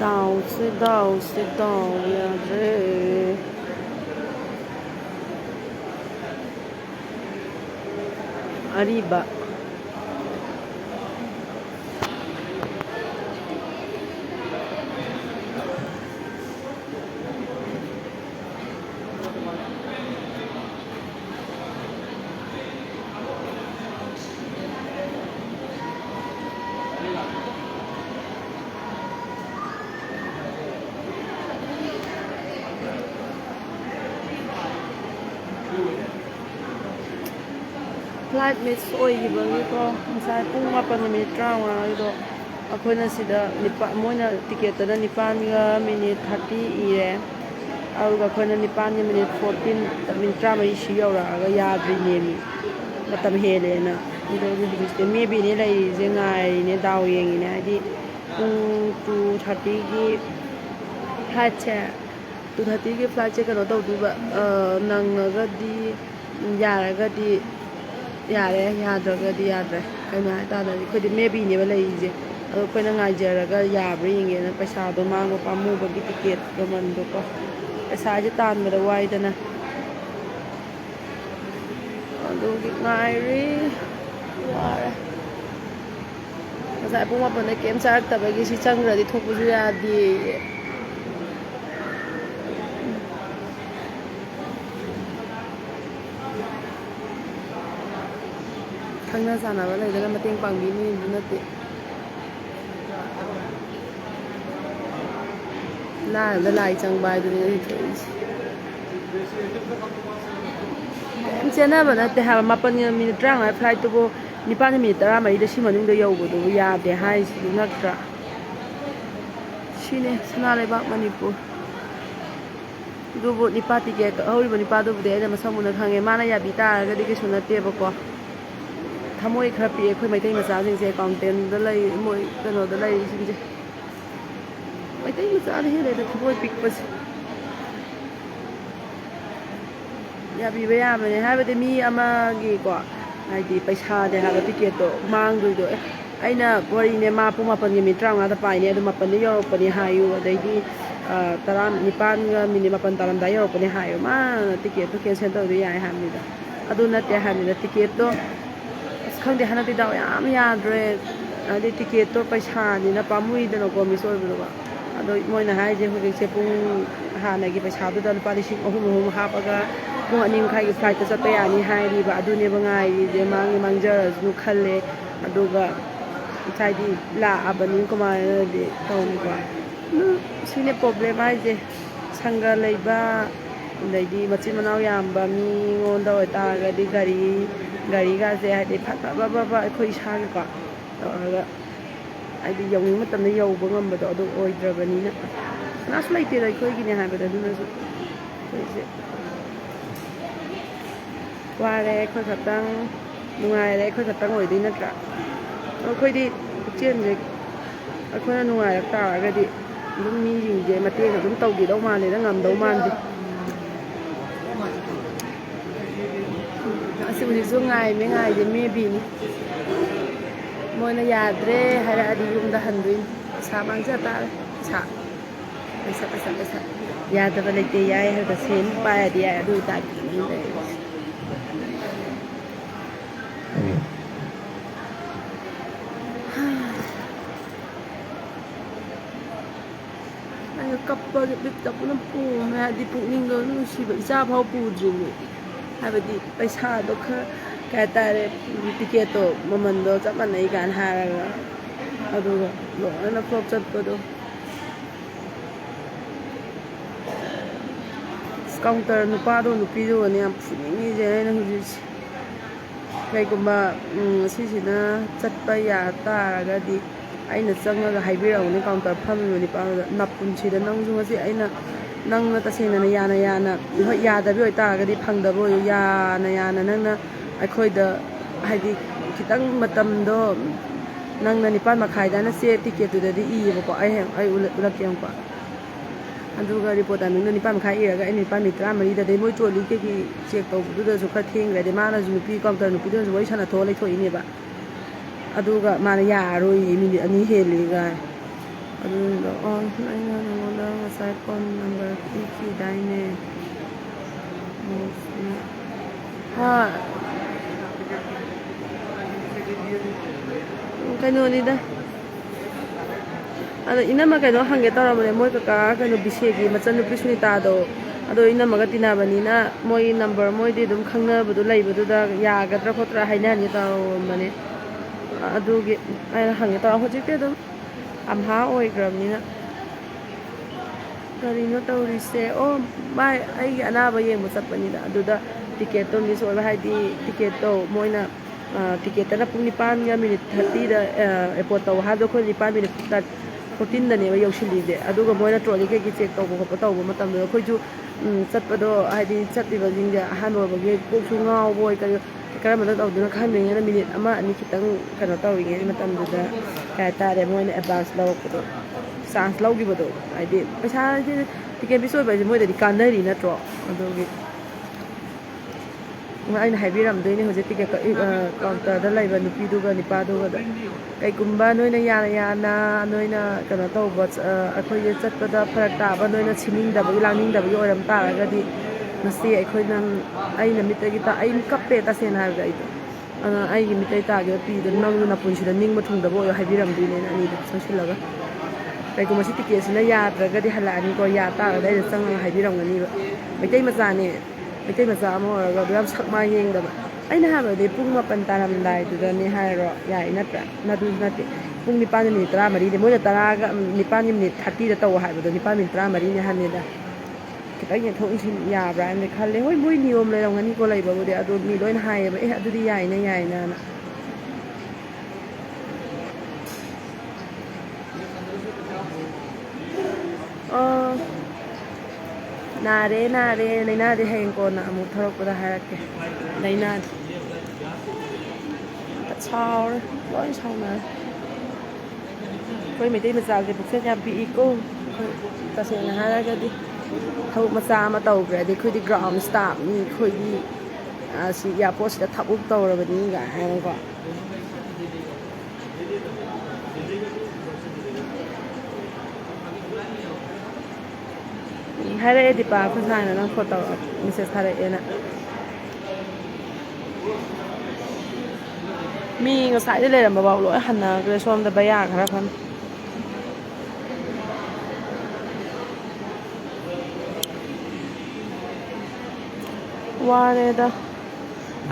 다오 야제 아리바 flight miss ꯑꯣꯏꯈꯤꯕꯒꯤꯀꯣ ꯉꯁꯥꯏ ꯄꯨꯡ 8:35ꯗꯣ ꯑꯩꯈꯣꯏꯅ ꯁꯤꯗ ꯃꯣꯏꯅ ꯇꯤꯀꯦꯠꯇꯅ 9:30 ꯏꯔꯦ ꯑꯗꯨꯒ ꯑꯩꯈꯣꯏꯅ 9:14 ꯃꯤꯅꯤꯠ 13 ꯁꯤ ꯌꯧꯔꯛꯑꯒ ꯌꯥꯗ꯭ꯔꯤꯅꯦꯃꯤ ꯃꯇꯝ ꯍꯦꯜꯂꯦꯅ ꯑꯗꯨꯒꯤ ꯍꯧꯖꯤꯛꯁꯦ ꯃꯦꯕꯤꯅꯦ ꯂꯩꯔꯤꯁꯦ ꯉꯥꯏꯔꯤꯅꯦ ꯗꯥꯎ ꯌꯦꯡꯉꯤꯅꯦ ꯍꯥꯏꯗꯤ ꯄꯨꯡ 2:30ꯒꯤ ꯐ꯭ꯂꯥꯏꯠꯁꯦ 2:30ꯒꯤ ꯐ꯭ꯂꯥꯏꯠꯁꯦ ꯀꯩꯅꯣ ꯇꯧꯗꯣꯏꯕ ꯅꯪꯉꯒꯗꯤ ꯌꯥꯔꯒꯗꯤ ꯌꯥꯔꯦ ꯌꯥꯗ꯭ꯔꯒꯗꯤ ꯌꯥꯗ꯭ꯔꯦ ꯀꯩꯅꯣ ꯍꯥꯏꯇꯥꯔꯗꯤ ꯑꯩꯈꯣꯏꯗꯤ ꯃꯦꯕꯤꯅꯦꯕ ꯂꯩꯔꯤꯁꯦ ꯑꯗꯣ ꯑꯩꯈꯣꯏꯅ ꯉꯥꯏꯖꯔꯒ ꯌꯥꯕ꯭ꯔꯥ ꯌꯦꯡꯒꯦꯅ ꯄꯩꯁꯥꯗꯣ ꯃꯥꯡꯕ ꯄꯥꯝꯃꯨꯕꯒꯤ ꯇꯤꯀꯦꯠ ꯃꯃꯟꯗꯣꯀꯣ ꯄꯩꯁꯥꯁꯦ ꯇꯥꯟꯕꯗ ꯋꯥꯏꯗꯅ ꯑꯗꯨꯒꯤ ꯉꯥꯏꯔꯤ ꯋꯥꯔꯦ ꯉꯁꯥꯏ ꯄꯨꯡ 8ꯗ ꯀꯩꯝ ꯆꯥꯔꯛꯇꯕꯒꯤ ꯁꯤ ꯆꯪꯈ꯭ꯔꯗꯤ ꯊꯣꯛꯄꯁꯨ ꯌꯥꯗꯦ ꯈꯪꯅ ꯆꯥꯟꯅꯕ ꯂꯩꯗꯅ ꯃꯇꯦꯡ ꯄꯥꯡꯕꯤꯅꯤꯁꯨ ꯅꯠꯇꯦ ꯂꯥꯏꯔꯕꯗ ꯂꯥꯏ ꯆꯪꯕ ꯍꯥꯏꯗꯨꯅꯤ ꯉꯁꯤ ꯊꯣꯛꯏꯁꯦ ꯀꯩꯝ ꯆꯦꯟꯅꯕ ꯅꯠꯇꯦ ꯍꯥꯏꯕ 8:35 ꯐ꯭ꯂꯥꯏꯠꯇꯨꯕꯨ 9:13 ꯁꯤ ꯃꯅꯨꯡꯗ ꯌꯧꯕꯗꯨꯕꯨ ꯌꯥꯗꯦ ꯍꯥꯏꯁꯤꯗꯤ ꯅꯠꯇ꯭ꯔꯥ ꯁꯤꯅꯦ ꯁꯅꯥ ꯂꯩꯕꯥꯛ ꯃꯅꯤꯄꯨꯔ ꯑꯗꯨꯕꯨ ꯇꯤꯀꯦꯠ ꯀꯛꯍꯧꯔꯤꯕ ꯅꯤꯄꯥꯗꯨꯕꯨꯗꯤ ꯑꯩꯅ ꯃꯁꯛ ꯃꯨꯟꯅ ꯈꯪꯉꯦ ꯃꯥꯅ ꯌꯥꯕꯤ ꯇꯥꯔꯒꯗꯤ ꯀꯩꯁꯨ ꯅꯠꯇꯦꯕꯀꯣ ꯊꯃꯣꯏ ꯈꯔ ꯄꯤꯛꯑꯦ ꯑꯩꯈꯣꯏ ꯃꯩꯇꯩ ꯃꯆꯥꯁꯤꯡꯁꯦ ꯑꯦꯀꯥꯎꯟꯇꯦꯟꯗ ꯂꯩ ꯃꯣꯏ ꯀꯩꯅꯣꯗ ꯂꯩꯔꯤꯁꯤꯡꯁꯦ ꯃꯩꯇꯩ ꯃꯆꯥꯗ ꯍꯦꯜꯂꯦꯗ ꯊꯃꯣꯏ ꯄꯤꯛꯄꯁꯦ ꯌꯥꯕꯤꯕ ꯌꯥꯕꯅꯦ ꯍꯥꯏꯕꯗꯤ ꯃꯤ ꯑꯃꯒꯤꯀꯣ ꯍꯥꯏꯗꯤ ꯄꯩꯁꯥꯅꯦ ꯍꯥꯏꯕ ꯇꯤꯀꯦꯠꯇꯣ ꯃꯥꯡꯗꯣꯏꯗꯣ ꯑꯩꯅ ꯋꯥꯔꯤꯅꯦ ꯃꯥ ꯄꯨꯡ 8:35ꯗ ꯄꯥꯏꯅꯦ ꯑꯗꯨ 8ꯗ ꯌꯧꯔꯛꯄꯅꯤ ꯍꯥꯏꯌꯨ ꯑꯗꯩꯗꯤ 9:07 ꯇꯥꯔꯝꯗꯥꯏ ꯌꯧꯔꯛꯄꯅꯤ ꯍꯥꯏꯌꯨ ꯃꯥꯅ ꯇꯤꯀꯦꯠꯇꯣ ꯀꯦꯟꯁꯦꯜ ꯇꯧꯕ ꯌꯥꯏ ꯍꯥꯏꯕꯅꯤꯗ ꯑꯗꯨ ꯅꯠꯇꯦ ꯍꯥꯏꯕꯅꯤꯗ ꯇꯤꯀꯦꯠꯇꯣ ꯑꯁ ꯈꯪꯗꯦ ꯍꯟꯗꯛꯇꯤ ꯗꯥꯎ ꯌꯥꯝ ꯌꯥꯗ꯭ꯔꯦ ꯍꯥꯏꯗꯤ ꯇꯤꯀꯦꯠꯇꯣ ꯄꯩꯁꯥꯅꯤꯅ ꯄꯥꯝꯃꯨꯏꯗꯅꯀꯣ ꯃꯤꯁ ꯑꯣꯏꯕꯗꯨꯒ ꯑꯗꯣ ꯃꯣꯏꯅ ꯍꯥꯏꯁꯦ ꯍꯧꯖꯤꯛꯁꯦ ꯄꯨꯡ ꯍꯥꯟꯅꯒꯤ ꯄꯩꯁꯥꯗꯨꯗ ꯂꯨꯄꯥ 3,000 ꯍꯥꯞꯄꯒ ꯄꯨꯡ 2:30ꯒꯤ ꯐ꯭ꯂꯥꯏꯠꯇ ꯆꯠꯄ ꯌꯥꯅꯤ ꯍꯥꯏꯔꯤꯕ ꯑꯗꯨꯅꯦꯕ ꯉꯥꯏꯔꯤꯁꯦ ꯃꯥꯡꯖꯔꯁꯨ ꯈꯜꯂꯦ ꯑꯗꯨꯒ ꯉꯁꯥꯏꯗꯤ ꯂꯥꯛꯑꯕꯅꯤ ꯀꯃꯥꯏꯅꯗꯤ ꯇꯧꯅꯤꯀꯣ ꯁꯤꯅꯦ ꯄ꯭ꯔꯣꯕ꯭ꯂꯦꯝ ꯍꯥꯏꯁꯦ ꯁꯪꯒ ꯂꯩꯕ ꯑꯗꯩꯗꯤ ꯃꯆꯤꯟ ꯃꯅꯥꯎ ꯌꯥꯝꯕ ꯃꯤꯉꯣꯟꯗ ꯑꯣꯏꯇꯥꯔꯒꯗꯤ ꯒꯥꯔꯤꯒꯥꯁꯦ ꯍꯥꯏꯗꯤ ꯐꯠꯇꯕ ꯑꯩꯈꯣꯏ ꯏꯁꯥꯒꯤꯀꯣ ꯇꯧꯔꯒ ꯍꯥꯏꯗꯤ ꯌꯧꯅꯤꯡꯕ ꯃꯇꯝꯗ ꯌꯧꯕ ꯉꯝꯕꯗꯣ ꯑꯗꯨ ꯑꯣꯏꯗ꯭ꯔꯕꯅꯤꯅ ꯀꯅꯥꯁꯨ ꯂꯩꯇꯦꯗ ꯑꯩꯈꯣꯏꯒꯤꯅꯦ ꯍꯥꯏꯕꯗ ꯑꯗꯨꯅꯁꯨ ꯑꯩꯈꯣꯏꯁꯦ ꯋꯥꯔꯦ ꯑꯩꯈꯣꯏ ꯈꯛꯇꯪ ꯅꯨꯡꯉꯥꯏꯔꯦ ꯑꯩꯈꯣꯏ ꯈꯛꯇꯪ ꯑꯣꯏꯗꯣꯏ ꯅꯠꯇ꯭ꯔꯥ ꯑꯩꯈꯣꯏꯗꯤ ꯄꯨꯛꯆꯦꯜꯁꯦ ꯑꯩꯈꯣꯏꯅ ꯅꯨꯡꯉꯥꯏꯔꯛ ꯇꯥꯔꯒꯗꯤ ꯑꯗꯨꯝ ꯃꯤꯁꯤꯡꯁꯦ ꯃꯇꯦꯡ ꯑꯗꯨꯝ ꯇꯧꯕꯤꯗꯧ ꯃꯥꯜꯂꯦꯗ ꯉꯝꯗꯧ ꯃꯥꯟꯗꯦ ꯑꯁꯤ ꯍꯧꯖꯤꯛꯁꯨ ꯉꯥꯏꯁꯦ ꯃꯦꯕꯤꯅꯤ ꯃꯣꯏꯅ ꯌꯥꯗ꯭ꯔꯦ ꯍꯥꯏꯔꯛꯑꯗꯤ ꯌꯨꯝꯗ ꯍꯟꯗꯣꯏꯅꯤ ꯄꯩꯁꯥ ꯃꯥꯡꯖ ꯇꯥꯔꯦ ꯄꯩꯁꯥ ꯌꯥꯗꯕ ꯂꯩꯇꯦ ꯌꯥꯏ ꯍꯥꯏꯕꯗ ꯁꯦꯟ ꯄꯥꯏꯔꯗꯤ ꯌꯥꯏ ꯑꯗꯨ ꯇꯥꯏꯞꯇꯅꯤ ꯂꯩꯔꯤꯁꯦ ꯑꯩꯅ ꯀꯞꯄꯒꯤ ꯕꯤꯠꯇ ꯄꯨꯅ ꯄꯣꯝꯃꯦ ꯍꯥꯏꯗꯤ ꯄꯨꯛꯅꯤꯡꯗꯣ ꯅꯨꯡꯁꯤꯕ ꯏꯆꯥ ꯐꯥꯎ ꯄꯨꯗ꯭ꯔꯤꯅꯤ ꯍꯥꯏꯕꯗꯤ ꯄꯩꯁꯥꯗꯣ ꯈꯔ ꯀꯩ ꯍꯥꯏꯇꯥꯔꯦ ꯇꯤꯀꯦꯠꯇꯣ ꯃꯃꯟꯗꯣ ꯆꯞ ꯃꯥꯟꯅꯩ ꯀꯥꯏꯅ ꯍꯥꯏꯔꯒ ꯑꯗꯨꯒ ꯂꯣꯏꯅ ꯐ꯭ꯂꯣꯞ ꯆꯠꯄꯗꯣ ꯀꯥꯎꯟꯇꯔ ꯅꯨꯄꯥꯗꯣ ꯅꯨꯄꯤꯗꯨꯒꯅꯦ ꯌꯥꯝ ꯐꯨꯅꯤꯡꯉꯤꯁꯦ ꯑꯩꯅ ꯍꯧꯖꯤꯛꯁꯦ ꯀꯩꯒꯨꯝꯕ ꯁꯤꯁꯤꯅ ꯆꯠꯄ ꯌꯥ ꯇꯥꯔꯒꯗꯤ ꯑꯩꯅ ꯆꯪꯉꯒ ꯍꯥꯏꯕꯤꯔꯛꯎꯅꯦ ꯀꯥꯎꯟꯇꯔ ꯐꯝꯃꯤꯕ ꯅꯨꯄꯥꯗꯨꯗ ꯅꯄꯨꯟꯁꯤꯗ ꯅꯪꯁꯨ ꯉꯁꯤ ꯅꯪꯅ ꯇꯁꯦꯡꯅ ꯌꯥꯅ ꯍꯣꯏ ꯌꯥꯗꯕꯤ ꯑꯣꯏꯇꯥꯔꯒꯗꯤ ꯐꯪꯗꯕ ꯑꯣꯏꯌꯨ ꯌꯥꯅ ꯅꯪꯅ ꯑꯩꯈꯣꯏꯗ ꯍꯥꯏꯗꯤ khitang matamdo nangna 9:30 se ticket tudadi iyebako ai ulak yampa aduga report anungna 9:30 iraga ai 9:30 da dei moi troli ke ki check tawbuda su kha thengre de mana ju nupi counter nupi do wai sana tho lai thoi ni ba aduga mana yaroi minute ani heliga aduga on aina nangona ngasai phone number ki daine ha kainonida ada inama kaino hange taramane moi kaka kaino bisegi machan nupi sunita do ado inama ga tinabanina moi number moi di dum khangna budu laibudu da yagadra khotra haina ni taw mane adugi ai hange taw hojite dum amha oigramnina karino tawrise o mai ai anaba yengbu chappanida aduda ticket to miss oiba haidi ticket to moina ticket na pung 9:30 da airport taw ha do khoi 9:14 da ne ba yaushilide aduga moina trolley ke ki check tawbo ko tawbo matam do khoi ju chatpado haidi chatiba jingja hano bage koksu ngao boy karam da tawduna khanme na minute ama ani kitang kana tawinge matam da ka tare moina advance lawko chance lawgibodo haidi paisa ticket bisoy ba moi da kanari na tro adugi aina haibiramdoine hoje ticket counter da laiba nupi duga nipa duga kai kumba noina yana noina kana tawba akhoi chatpada pharak taba noina chining da bagi langning da bagi oram taragadi nasi akhoi nang aina mitagi ta ain kappe ta sen ha ga ito ana ai gi mitai ta ga pi da nang na punsi da ning mathung da bo haibiramdoine ani da sansilaga kai kuma si ticket sina ya tragadi halani ko ya ta ga da sang haibiramgani ba mitai macha ne mitai macha mo ga dam sakma yengdaba aina habade pung 8 taramdai tudani hairo ya inatra nadu nate pung 9:30 de moina taraga 9:30 da taw haibado 9:30 ne haneda kitai ne thong sin ya brand ne khalle hoi moi niom le rongani ko lai babu de adu mi loin haiba adudi yai na nare laina de heng ko na amu tharok da harake laina chaur loi chauna koi mi dei ma jal de bukse ya bi ko ta se na haraga di thau ma cha ma taw gra de khoi di ground staff ni khoi di si ya post da thap up taw ra ba ni ga ha ko hara e dipa phasana na photo message thare ena mi ngasai de leram ba lo hanna gre som da baya khara khan ware da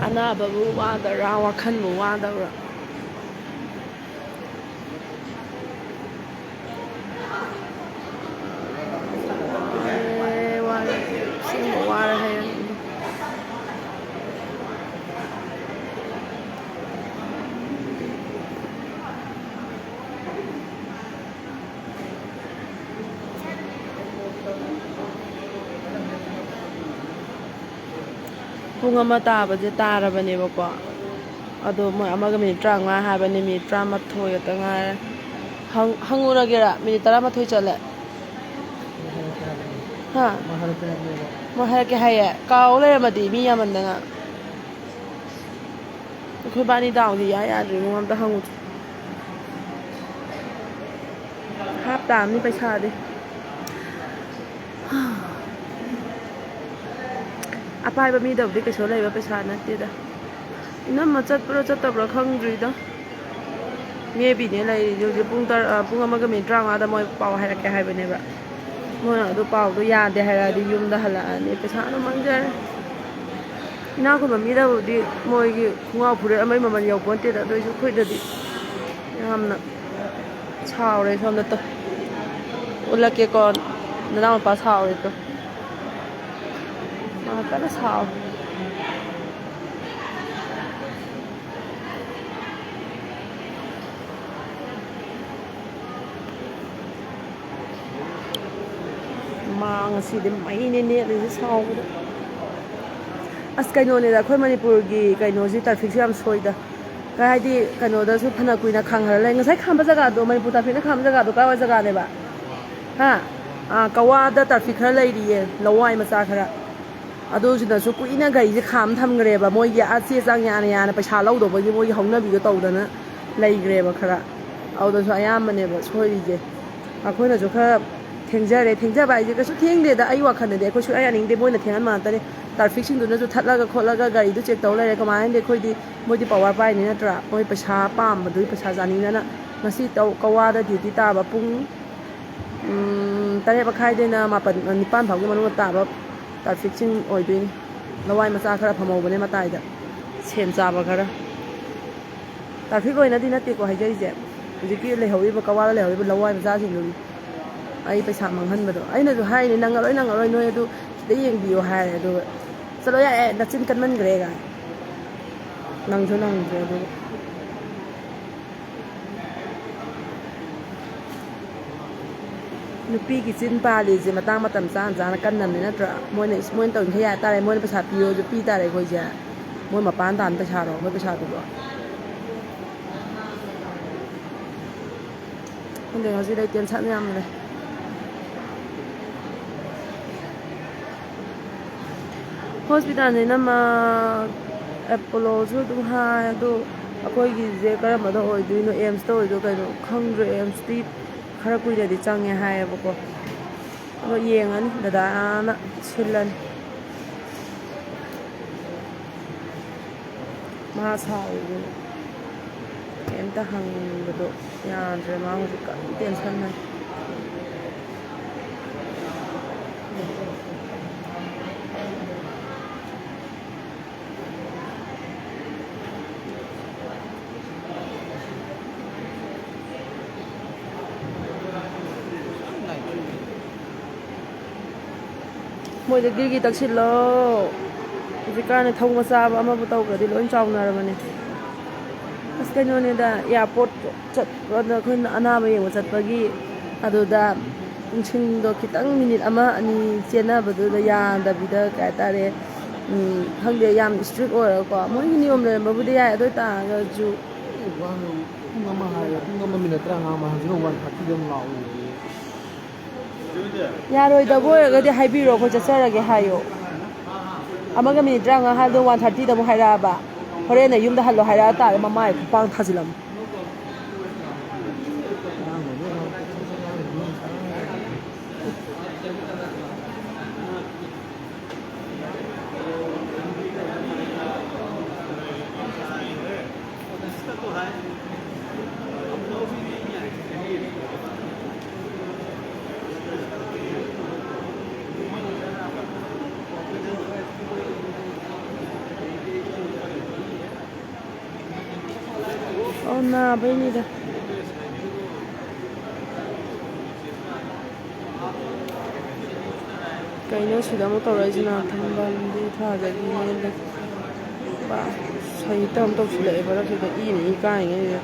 ana babu wa da ra wa khan mu wa da ra pung ama tabaje tarabanebako ado moi amaga minute 35 habane minute 38 ta ngare hanguragera minute 38 chale ha maharake haya kaule madi mi yamandanga khoi bani daw ni ya ri ngam ta hangu hap tam ni paisa de apai ba mi da de keso lai ba paisa na te da ina ma chat pro khang ri da me bi ne lai jo pung amaga minute 35 da moi paw hairake haibane ba moi adu paw do ya de haira di yum da hala ani paisa no mangjar ina ko ba mi da di moi gi khunga phure amai maman yaw pon te da do su khoi da di yamna chao re som da to ulake ko na ma pa chao re to ma ka na chao mang si de mai ne le chao da as kaino ne da khoi manipur gi kaino ji traffic jam soida ꯍꯥꯏꯗꯤ ꯀꯩꯅꯣꯗꯁꯨ ꯐꯅ ꯀꯨꯏꯅ ꯈꯥꯡꯍꯜꯂ ꯂꯩ ꯉꯁꯥꯏ ꯈꯥꯝꯕ ꯖꯒꯥꯗꯣ ꯃꯅꯤꯄꯨꯔ ꯇ꯭ꯔꯥꯐꯤꯛꯅ ꯈꯥꯝꯕ ꯖꯒꯥꯗꯣ ꯀꯥꯏꯋꯥꯏ ꯖꯒꯥꯅꯦꯕ ꯍꯥ ꯀꯋꯥꯗ traffic ꯈꯔ ꯂꯩꯔꯤꯌꯦ ꯂꯋꯥꯏ ꯃꯆꯥ ꯈꯔ ꯑꯗꯨꯁꯤꯗꯁꯨ ꯀꯨꯏꯅ ꯒꯥꯔꯤꯁꯦ ꯈꯥꯝ ꯊꯝꯈ꯭ꯔꯦꯕ ꯃꯣꯏꯒꯤ ꯆꯦ ꯆꯥꯡ ꯌꯥꯅ ꯄꯩꯁꯥ ꯂꯧꯗꯧꯕꯒꯤ ꯃꯣꯏꯒꯤ ꯍꯧꯅꯕꯤꯗꯣ ꯇꯧꯗꯅ ꯂꯩꯈ꯭ꯔꯦꯕ ꯈꯔ ꯑꯗꯨꯗꯁꯨ ꯑꯌꯥꯝꯕꯅꯦꯕ ꯁꯣꯏꯔꯤꯁꯦ ꯑꯩꯈꯣꯏꯅꯁꯨ ꯈꯔ ꯊꯦꯡꯖꯕ ꯍꯥꯏꯁꯦ ꯀꯩꯁꯨ ꯊꯦꯡꯗꯦꯗ ꯑꯩ ꯋꯥꯈꯜꯗꯗꯤ ꯑꯩꯈꯣꯏ ꯁꯨꯡꯌꯥ ꯌꯥꯅꯤꯡꯗꯦ ꯃꯣꯏꯅ ꯊꯦꯡꯍꯟꯕ ꯉꯥꯛꯇꯅꯦ ꯇ꯭ꯔꯥꯐꯤꯛꯁꯤꯡꯗꯨꯅꯁꯨ ꯊꯠꯂꯒ ꯈꯣꯠꯂꯒ ꯒꯥꯔꯤꯗꯨ ꯆꯦꯛ ꯇꯧ ꯂꯩꯔꯦ ꯀꯃꯥꯏꯅ ꯍꯥꯏꯗꯤ ꯑꯩꯈꯣꯏꯗꯤ ꯃꯣꯏꯗꯤ ꯄꯋꯥꯔ ꯄꯥꯏꯅꯤ ꯅꯠꯇ꯭ꯔꯥ ꯃꯣꯏ ꯄꯩꯁꯥ ꯄꯥꯝꯕꯗꯨꯒꯤ ꯄꯩꯁꯥ ꯆꯥꯅꯤꯡꯗꯅ ꯉꯁꯤ ꯀꯋꯥꯗ ꯗ꯭ꯌꯨꯇꯤ ꯇꯥꯕ ꯄꯨꯡ 8:30ꯗꯩꯅ 9 ꯐꯥꯎꯒꯤ ꯃꯅꯨꯡꯗ ꯇꯥꯕ ꯇ꯭ꯔꯥꯐꯤꯛꯁꯤꯡ ꯑꯣꯏꯗꯣꯏꯅꯤ ꯂꯋꯥꯏ ꯃꯆꯥ ꯈꯔ ꯐꯝꯍꯧꯕꯅꯦ ꯃꯇꯥꯏꯗ ꯁꯦꯟ ꯆꯥꯕ ꯈꯔ ꯇ꯭ꯔꯥꯐꯤꯛ ꯑꯣꯏꯅꯗꯤ ꯅꯠꯇꯦꯀꯣ ꯍꯥꯏꯖꯔꯤꯁꯦ ꯍꯧꯖꯤꯛꯀꯤ ꯂꯩꯍꯧꯔꯤꯕ ꯀꯋꯥꯗ ꯂꯩꯍꯧꯔꯤꯕ ꯂꯋꯥꯏ ꯃꯆꯥꯁꯤꯡꯗꯨꯒꯤ ꯑꯩ ꯄꯩꯁꯥ ꯃꯥꯡꯍꯟꯕꯗꯣ ꯑꯩꯅꯁꯨ ꯍꯥꯏꯔꯤꯅꯦ ꯅꯪꯉꯔꯣꯏ ꯅꯣꯏ ꯑꯗꯨ ꯈꯤꯇ ꯌꯦꯡꯕꯤꯌꯣ ꯍꯥꯏꯔꯦ ꯑꯗꯨꯒ ꯆꯠꯂꯣ ꯌꯥꯔꯦ ꯅꯆꯤꯟ ꯀꯟꯃꯟꯈ꯭ꯔꯦ ꯒꯥꯏ ꯅꯪꯁꯨ ꯅꯪꯗ꯭ꯔꯦ ꯑꯗꯨꯒ ꯅꯨꯄꯤꯒꯤ ꯆꯤꯟ ꯄꯥꯜꯂꯤꯁꯦ ꯃꯇꯥꯡ ꯃꯇꯝ ꯆꯥꯅ ꯀꯟꯅꯕꯅꯤ ꯅꯠꯇ꯭ꯔꯥ ꯃꯣꯏꯅ ꯇꯧꯔꯤꯈꯩ ꯌꯥ ꯇꯥꯔꯦ ꯃꯣꯏꯅ ꯄꯩꯁꯥ ꯄꯤꯌꯣꯁꯨ ꯄꯤ ꯇꯥꯔꯦ ꯑꯩꯈꯣꯏꯁꯦ ꯃꯣꯏ ꯃꯄꯥꯟ ꯇꯥꯟꯕ ꯄꯩꯁꯥꯔꯣ ꯑꯩꯈꯣꯏ ꯄꯩꯁꯥꯗꯨꯕꯣ ꯈꯪꯗꯦ ꯉꯁꯤꯗꯤ ꯑꯩ ꯇꯦꯟꯁꯟ ꯌꯥꯝ ꯂꯩ ꯍꯣꯁꯄꯤꯇꯥꯜꯅꯤꯅ ꯑꯦꯄꯣꯂꯣꯁꯨ ꯑꯗꯨꯝ ꯍꯥꯏ ꯑꯗꯣ ꯑꯩꯈꯣꯏꯒꯤꯁꯦ ꯀꯔꯝꯕꯗ ꯑꯣꯏꯗꯣꯏꯅꯣ ꯑꯦꯝꯁꯇ ꯑꯣꯏꯗꯣꯏꯅꯣ ꯀꯩꯅꯣ ꯈꯪꯗ꯭ꯔꯦ ꯑꯦꯝꯁꯇꯤꯈꯔ ꯀꯨꯏꯅꯗꯤ ꯆꯪꯉꯦ ꯍꯥꯏꯌꯦꯕꯀꯣ ꯑꯗꯣ ꯌꯦꯡꯉꯅꯤ ꯗꯗꯥꯅ ꯁꯤꯜꯂꯅꯤ ꯃꯥ ꯁꯥꯎꯔꯤꯗꯨꯅꯤ ꯀꯩꯝꯇ ꯍꯪꯕꯗꯣ ꯌꯥꯗ꯭ꯔꯦ ꯃꯥ ꯍꯧꯖꯤꯛ ꯀꯟꯅ ꯇꯦꯟꯁꯟ ꯂꯩ ꯃꯣꯏꯗ ꯒꯤꯔꯒꯤ ꯇꯛꯁꯤꯜꯂꯣ ꯍꯧꯖꯤꯛꯀꯥꯟꯗꯤ ꯊꯧꯕ ꯆꯥꯕ ꯑꯃꯕꯨ ꯇꯧꯈ꯭ꯔꯗꯤ ꯂꯣꯏ ꯆꯥꯎꯅꯔꯕꯅꯦ ꯑꯁ ꯀꯩꯅꯣꯅꯤꯗ ꯏꯌꯥꯔꯄꯣꯔꯠ ꯆꯠꯄꯗ ꯑꯩꯈꯣꯏꯅ ꯑꯅꯥꯕ ꯌꯦꯡꯕ ꯆꯠꯄꯒꯤ ꯑꯗꯨꯗ ꯄꯨꯡꯁꯤꯡꯗꯣ ꯈꯤꯇꯪ ꯃꯤꯅꯤꯠ 1-2 ꯆꯦꯟꯅꯕꯗꯨꯗ ꯌꯥꯗꯕꯤꯗ ꯀꯩ ꯍꯥꯏꯇꯥꯔꯦ ꯈꯪꯗꯦ ꯌꯥꯝ ꯏꯁꯇ꯭ꯔꯤꯛ ꯑꯣꯏꯔꯒꯀꯣ ꯃꯣꯏꯒꯤ ꯅꯤꯌꯣꯝ ꯂꯩꯔꯝꯕꯕꯨꯗꯤ ꯌꯥꯏ ꯑꯗꯨ ꯑꯣꯏꯇꯥꯔꯒꯁꯨ ꯄꯨꯡ ꯑꯃ ꯍꯥꯏꯔꯦ ꯄꯨꯡ ꯑꯃ ꯃꯤꯅꯠ 35 ꯍꯧꯖꯤꯛꯅ 1:30ꯗ ꯑꯃꯨꯛ ꯂꯥꯛꯑꯣ ꯌꯥꯔꯣꯏꯗꯕ ꯑꯣꯏꯔꯒꯗꯤ ꯍꯥꯏꯕꯤꯔꯣ ꯑꯩꯈꯣꯏ ꯆꯠꯆꯔꯒꯦ ꯍꯥꯏꯌꯣ 1ꯒ ꯃꯤꯅꯤꯠ 35 ꯍꯥꯏꯕꯗꯣ 1:30ꯗ ꯑꯃꯨꯛ ꯍꯥꯏꯔꯛꯑꯕ ꯍꯣꯔꯦꯟꯅ ꯌꯨꯝꯗ ꯍꯜꯂꯣ ꯍꯥꯏꯔꯛꯑ ꯇꯥꯔꯦ ꯃꯃꯥꯏ ꯈꯨꯄꯥꯡ ꯊꯥꯖꯤꯜꯂꯝꯃꯨ ꯅꯥꯕꯩꯅꯤꯗ ꯀꯩꯅꯣ ꯁꯤꯗ ꯑꯃꯨꯛ ꯇꯧꯔꯛꯏꯁꯤꯅ ꯊꯝꯕꯥꯜꯗꯤ ꯊꯥꯖꯒꯤꯅꯦ ꯁꯍꯤꯇ ꯑꯃꯨꯛ ꯇꯧꯁꯤꯜꯂꯛꯑꯦꯕ ꯁꯤꯗ ꯏꯅ ꯏ ꯀꯥꯔꯤꯉꯩꯁꯤꯗ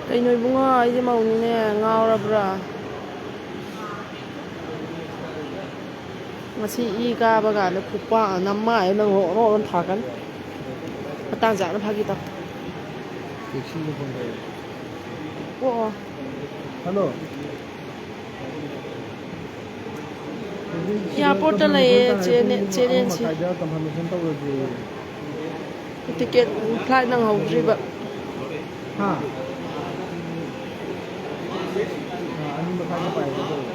ꯀꯩꯅꯣ ꯏꯕꯨꯡꯉꯣ ꯑꯩꯗꯤ ꯃꯧꯅꯤꯅꯦ ꯉꯥꯎꯔꯕ꯭ꯔꯥ ꯉꯁꯤ ꯏ ꯀꯥꯕ ꯀꯥꯟꯗ ꯈꯨꯄꯥꯛ ꯅꯃꯥꯏ ꯅꯪ ꯔꯣꯟ ꯊꯥꯀꯅꯤ ꯃꯇꯥꯡ ꯆꯥꯅ ꯐꯥꯒꯤ ꯇꯧ ꯊꯣꯛꯑꯣ ꯍꯜꯂꯣ ꯏꯌꯥꯔꯄꯣꯔꯠꯇ ꯂꯩꯌꯦ ꯆꯦꯅꯦꯟꯁꯤ ꯀꯟꯐꯥꯔꯃꯦꯁꯟ ꯇꯧꯔꯁꯦ ꯇꯤꯀꯦꯠ ꯐ꯭ꯂꯥꯏꯠ ꯅꯪꯍꯧꯗ꯭ꯔꯤꯕ ꯍꯥ 2:00 ꯄꯥꯏꯒꯗꯧꯕ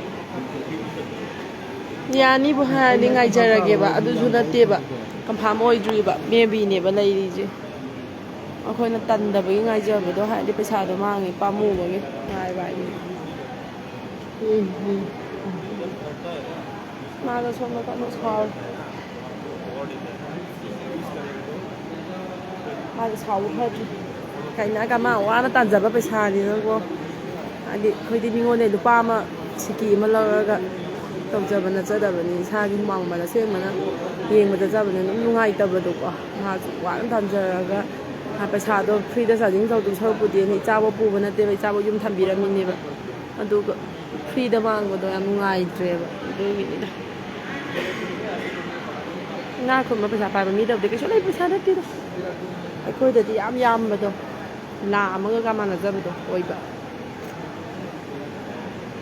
ꯌꯥꯅꯤꯕꯨ ꯍꯥꯏꯔꯗꯤ ꯉꯥꯏꯖꯔꯒꯦꯕ ꯑꯗꯨꯁꯨ ꯅꯠꯇꯦꯕ ꯀꯟꯐꯥꯔꯝ ꯑꯣꯏꯗ꯭ꯔꯤꯕ ꯃꯦꯕꯤꯅꯦꯕ ꯂꯩꯔꯤꯁꯦ ꯑꯩꯈꯣꯏꯅ ꯇꯟꯗꯕꯒꯤ ꯉꯥꯏꯖꯕꯗꯣ ꯍꯥꯏꯗꯤ ꯄꯩꯁꯥꯗꯣ ꯃꯥꯡꯉꯦ ꯄꯥꯝꯃꯨꯕꯒꯤ ꯉꯥꯏꯕ ꯍꯥꯏꯗꯤ मागा सोमना का साव मागा साव फद्री कहीं का वाना तानजब पैसानीको ꯍꯥꯏꯗꯤ ꯑꯩꯈꯣꯏꯗꯤ ꯃꯤꯉꯣꯟꯗ ꯂꯨꯄꯥ ꯑꯃ ꯁꯤꯀꯤ ꯑꯃ ꯂꯧꯔꯒ ꯇꯧꯖꯕ ꯅꯠꯆꯗꯕꯅꯤ ꯏꯁꯥꯒꯤ ꯍꯨꯃꯥꯡ ꯑꯁꯦꯡꯕꯅ ꯌꯦꯡꯕ ꯆꯠꯆꯕꯅꯤ ꯑꯗꯨꯝ ꯅꯨꯡꯉꯥꯏꯇꯕꯗꯣꯀோ ꯃꯍꯥꯛꯁꯨ ꯋꯥꯅ ꯇꯥꯟꯖꯔꯒ ꯄꯩꯁꯥꯗꯣ ꯐ꯭ꯔꯤꯗ ꯆꯥꯔꯖꯤꯡ ꯇꯧꯗꯣꯏ ꯁꯔꯨꯛꯄꯨꯗꯤ ꯏꯆꯥꯕꯣ ꯄꯨꯕ ꯅꯠꯇꯦꯕ ꯏꯆꯥꯕꯣ ꯌꯨꯝ ꯊꯝꯕꯤꯔꯝꯃꯤꯅꯦꯕ ꯑꯗꯨꯒ ꯐ꯭ꯔꯤꯗ ꯃꯥꯡꯕꯗꯣ ꯌꯥꯝ ꯅꯨꯡꯉꯥꯏꯇ꯭ꯔꯦꯕ ꯑꯗꯨꯒꯤꯅꯤꯗ ꯉꯥ ꯈꯨꯟꯕ ꯄꯩꯁꯥ ꯄꯥꯏꯕ ꯃꯤꯗꯕꯗꯤ ꯀꯩꯁꯨ ꯂꯩ ꯄꯩꯁꯥ ꯅꯠꯇꯦꯗ ꯑꯩꯈꯣꯏꯗꯗꯤ ꯌꯥꯝ ꯌꯥꯝꯕꯗꯣ ꯂꯥ ꯑꯃꯒ ꯃꯥꯟꯅꯖꯕꯗꯣ ꯑꯣꯏꯕ